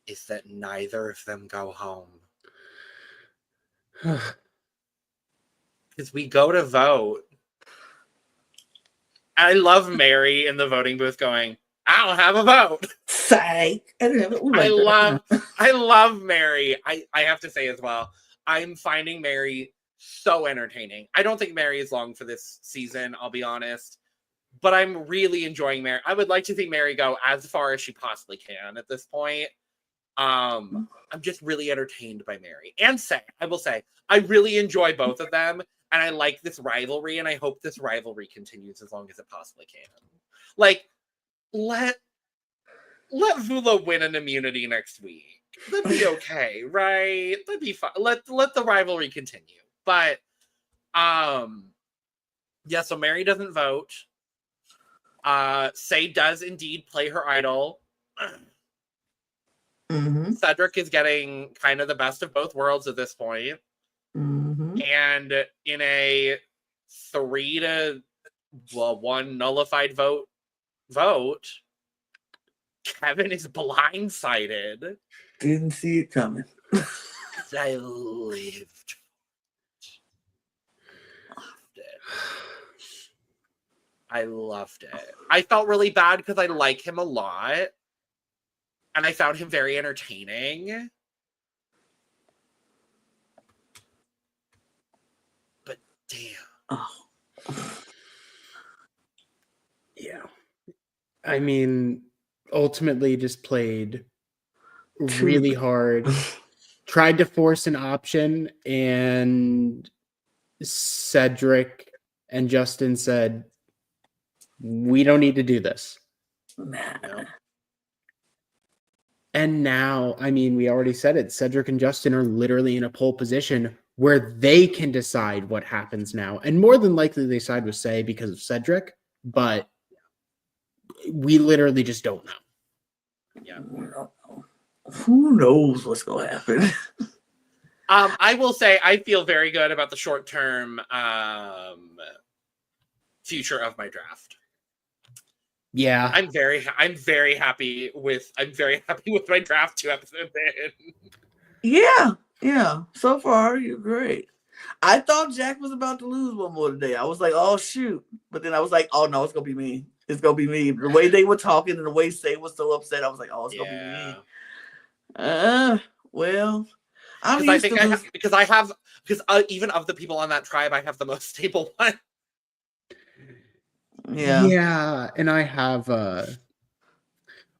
is that neither of them go home. Because we go to vote. I love Mary in the voting booth going, I don't have a vote. Psych. I love Mary. I have to say as well, I'm finding Mary so entertaining. I don't think Mary is long for this season, I'll be honest. But I'm really enjoying Mary. I would like to see Mary go as far as she possibly can at this point. I'm just really entertained by Mary. And I will say, I really enjoy both of them. And I like this rivalry. And I hope this rivalry continues as long as it possibly can. Like, let Vula win an immunity next week. That'd be okay, right? That'd be fine. Let the rivalry continue. But yeah, so Mary doesn't vote. Say does indeed play her idol. Mm-hmm. Cedric is getting kind of the best of both worlds at this point. Mm-hmm. And in a 3-1 nullified vote, Kevin is blindsided. Didn't see it coming. I lived. I loved it. I felt really bad because I like him a lot. And I found him very entertaining. But damn. Oh. Yeah. I mean, ultimately just played really hard. Tried to force an option, and Cedric and Justin said, we don't need to do this. Nah. And now, I mean, we already said it. Cedric and Justin are literally in a pole position where they can decide what happens now. And more than likely they side with Say because of Cedric, but we literally just don't know. Yeah. Who knows what's going to happen? I will say I feel very good about the short-term future of my draft. Yeah. I'm very happy with my draft 2 episodes in. Yeah. So far, you're great. I thought Jack was about to lose one more today. I was like, oh shoot. But then I was like, oh no, it's gonna be me. It's gonna be me. The way they were talking and the way Say was so upset, I was like, oh, it's gonna be me. Well, because even of the people on that tribe, I have the most stable one. Yeah, and I have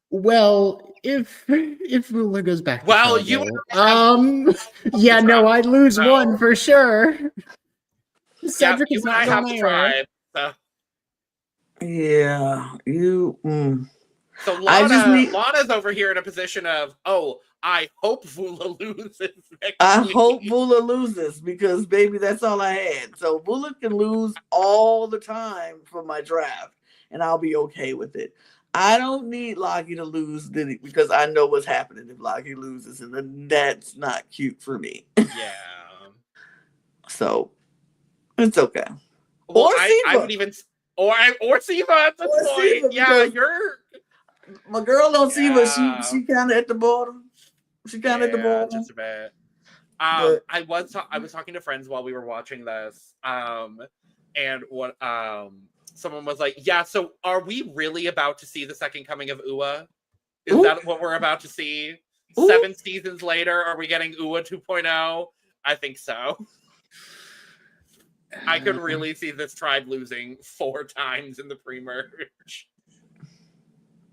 well, if Vula goes back to well, Chicago, yeah, no, I'd lose one for sure. Cedric is not have the tribe. So. Yeah, So Lana's over here in a position of, I hope Vula loses next week. Hope Vula loses because, baby, that's all I had. So Vula can lose all the time for my draft, and I'll be okay with it. I don't need Lockie to lose because I know what's happening if Lockie loses, and then that's not cute for me. Yeah. So it's okay. Well, or I would even or Siva at this point. Yeah, my girl don't Siva. She kind of at the bottom. She kind of at the bottom. Just a bit. I was talking to friends while we were watching this. And what someone was like, yeah, so are we really about to see the second coming of Ua? Is that what we're about to see? 7 seasons later, are we getting Ua 2.0? I think so. I could really see this tribe losing 4 times in the pre-merge.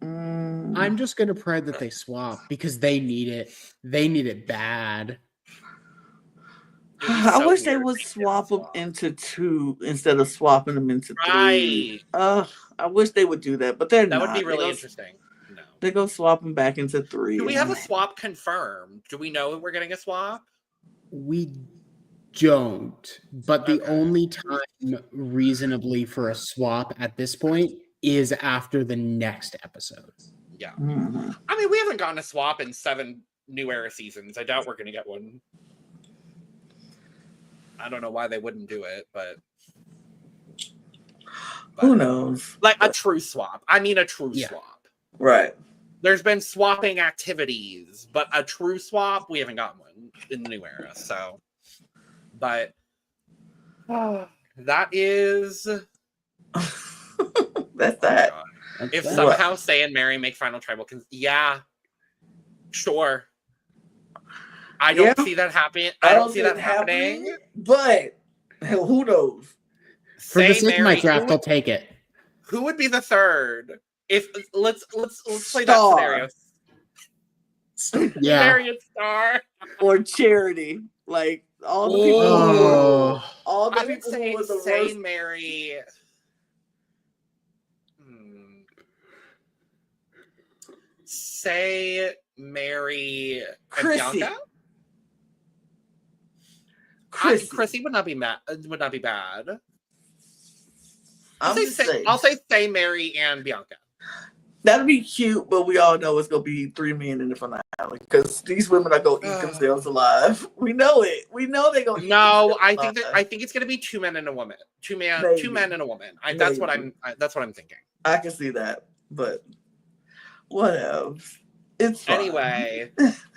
I'm just going to pray that they swap because they need it. They need it bad. I wish they would swap them into 2 instead of swapping them into 3. Right. I wish they would do that, but they're not. That would be really interesting. No. They go swapping back into 3. Do we have a swap confirmed? Do we know we're getting a swap? We don't, but the Okay. only time reasonably for a swap at this point is after the next episode. Yeah. Mm-hmm. I mean, we haven't gotten a swap in 7 New Era seasons. I doubt we're going to get one. I don't know why they wouldn't do it, but Who knows? like a true swap. I mean, a true swap. Right. There's been swapping activities, but a true swap, we haven't gotten one in the New Era. So, but that is That's that. If somehow Say and Mary make final tribal, yeah, sure. I don't see that happening. I don't see that happening. But who knows? For the Say sake of my Mary, draft, I'll take it. Who would be the third? If let's play Star. that scenario. Yeah. Mary and Star Or Charity. Like all the people all the I would people say who were the Say worst. Mary. Say Mary and Chrissy. Bianca. Chrissy would not be mad. Would not be bad. I'll say Say Mary and Bianca. That'd be cute, but we all know it's gonna be 3 men in the finale because these women are gonna eat themselves alive. We know it. We know they're gonna. No, I think it's gonna be 2 men and a woman. Two men and a woman. That's what I'm thinking. I can see that, but what else? It's fine. Anyway,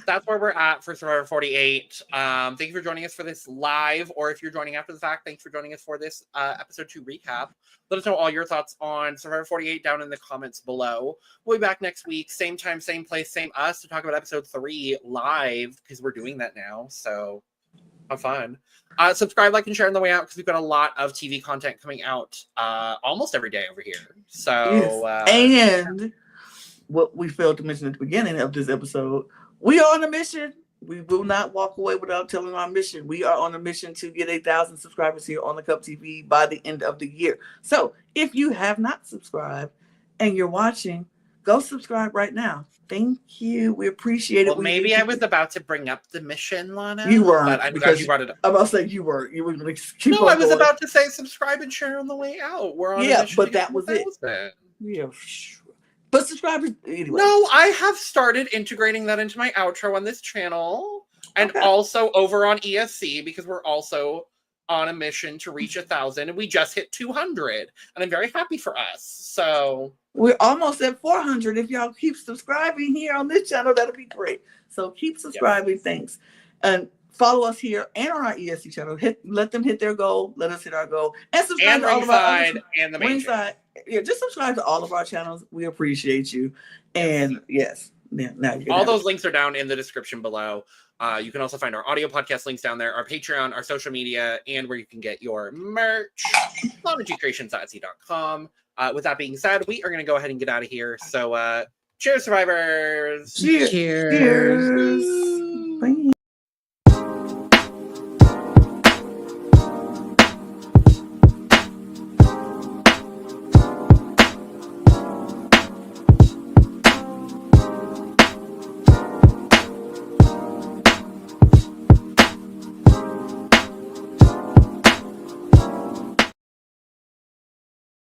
that's where we're at for Survivor 48. Thank you for joining us for this live, or if you're joining after the fact, thanks for joining us for this episode 2 recap. Let us know all your thoughts on Survivor 48 down in the comments below. We'll be back next week, same time, same place, same us, to talk about episode 3 live, because we're doing that now, so have fun. Subscribe, like, and share on the way out, because we've got a lot of TV content coming out almost every day over here. So, and what we failed to mention at the beginning of this episode, we are on a mission. We will not walk away without telling our mission. We are on a mission to get 1,000 subscribers here on the Cup TV by the end of the year. So if you have not subscribed and you're watching, go subscribe right now. Thank you. We appreciate it. Well, maybe I was about to bring up the mission, Lana. You were, but I'm glad you brought it up. I'm about to say you were. You were going to keep No, on I was going. about to say subscribe and share on the way out. We're on a mission but to that get was 1,000. it. Yeah. But subscribers, anyway. No, I have started integrating that into my outro on this channel and also over on ESC, because we're also on a mission to reach 1,000 and we just hit 200 and I'm very happy for us. So we're almost at 400. If y'all keep subscribing here on this channel, that'll be great. So keep subscribing. Thanks. And follow us here and on our ESC channel. Let them hit their goal. Let us hit our goal. And subscribe to all of our and the main channel. Yeah, just subscribe to all of our channels. We appreciate you. And yes, now you can all those links are down in the description below. You can also find our audio podcast links down there, our Patreon, our social media, and where you can get your merch, LanaGCreations.etsy.com. With that being said, we are going to go ahead and get out of here. So cheers, survivors. Cheers.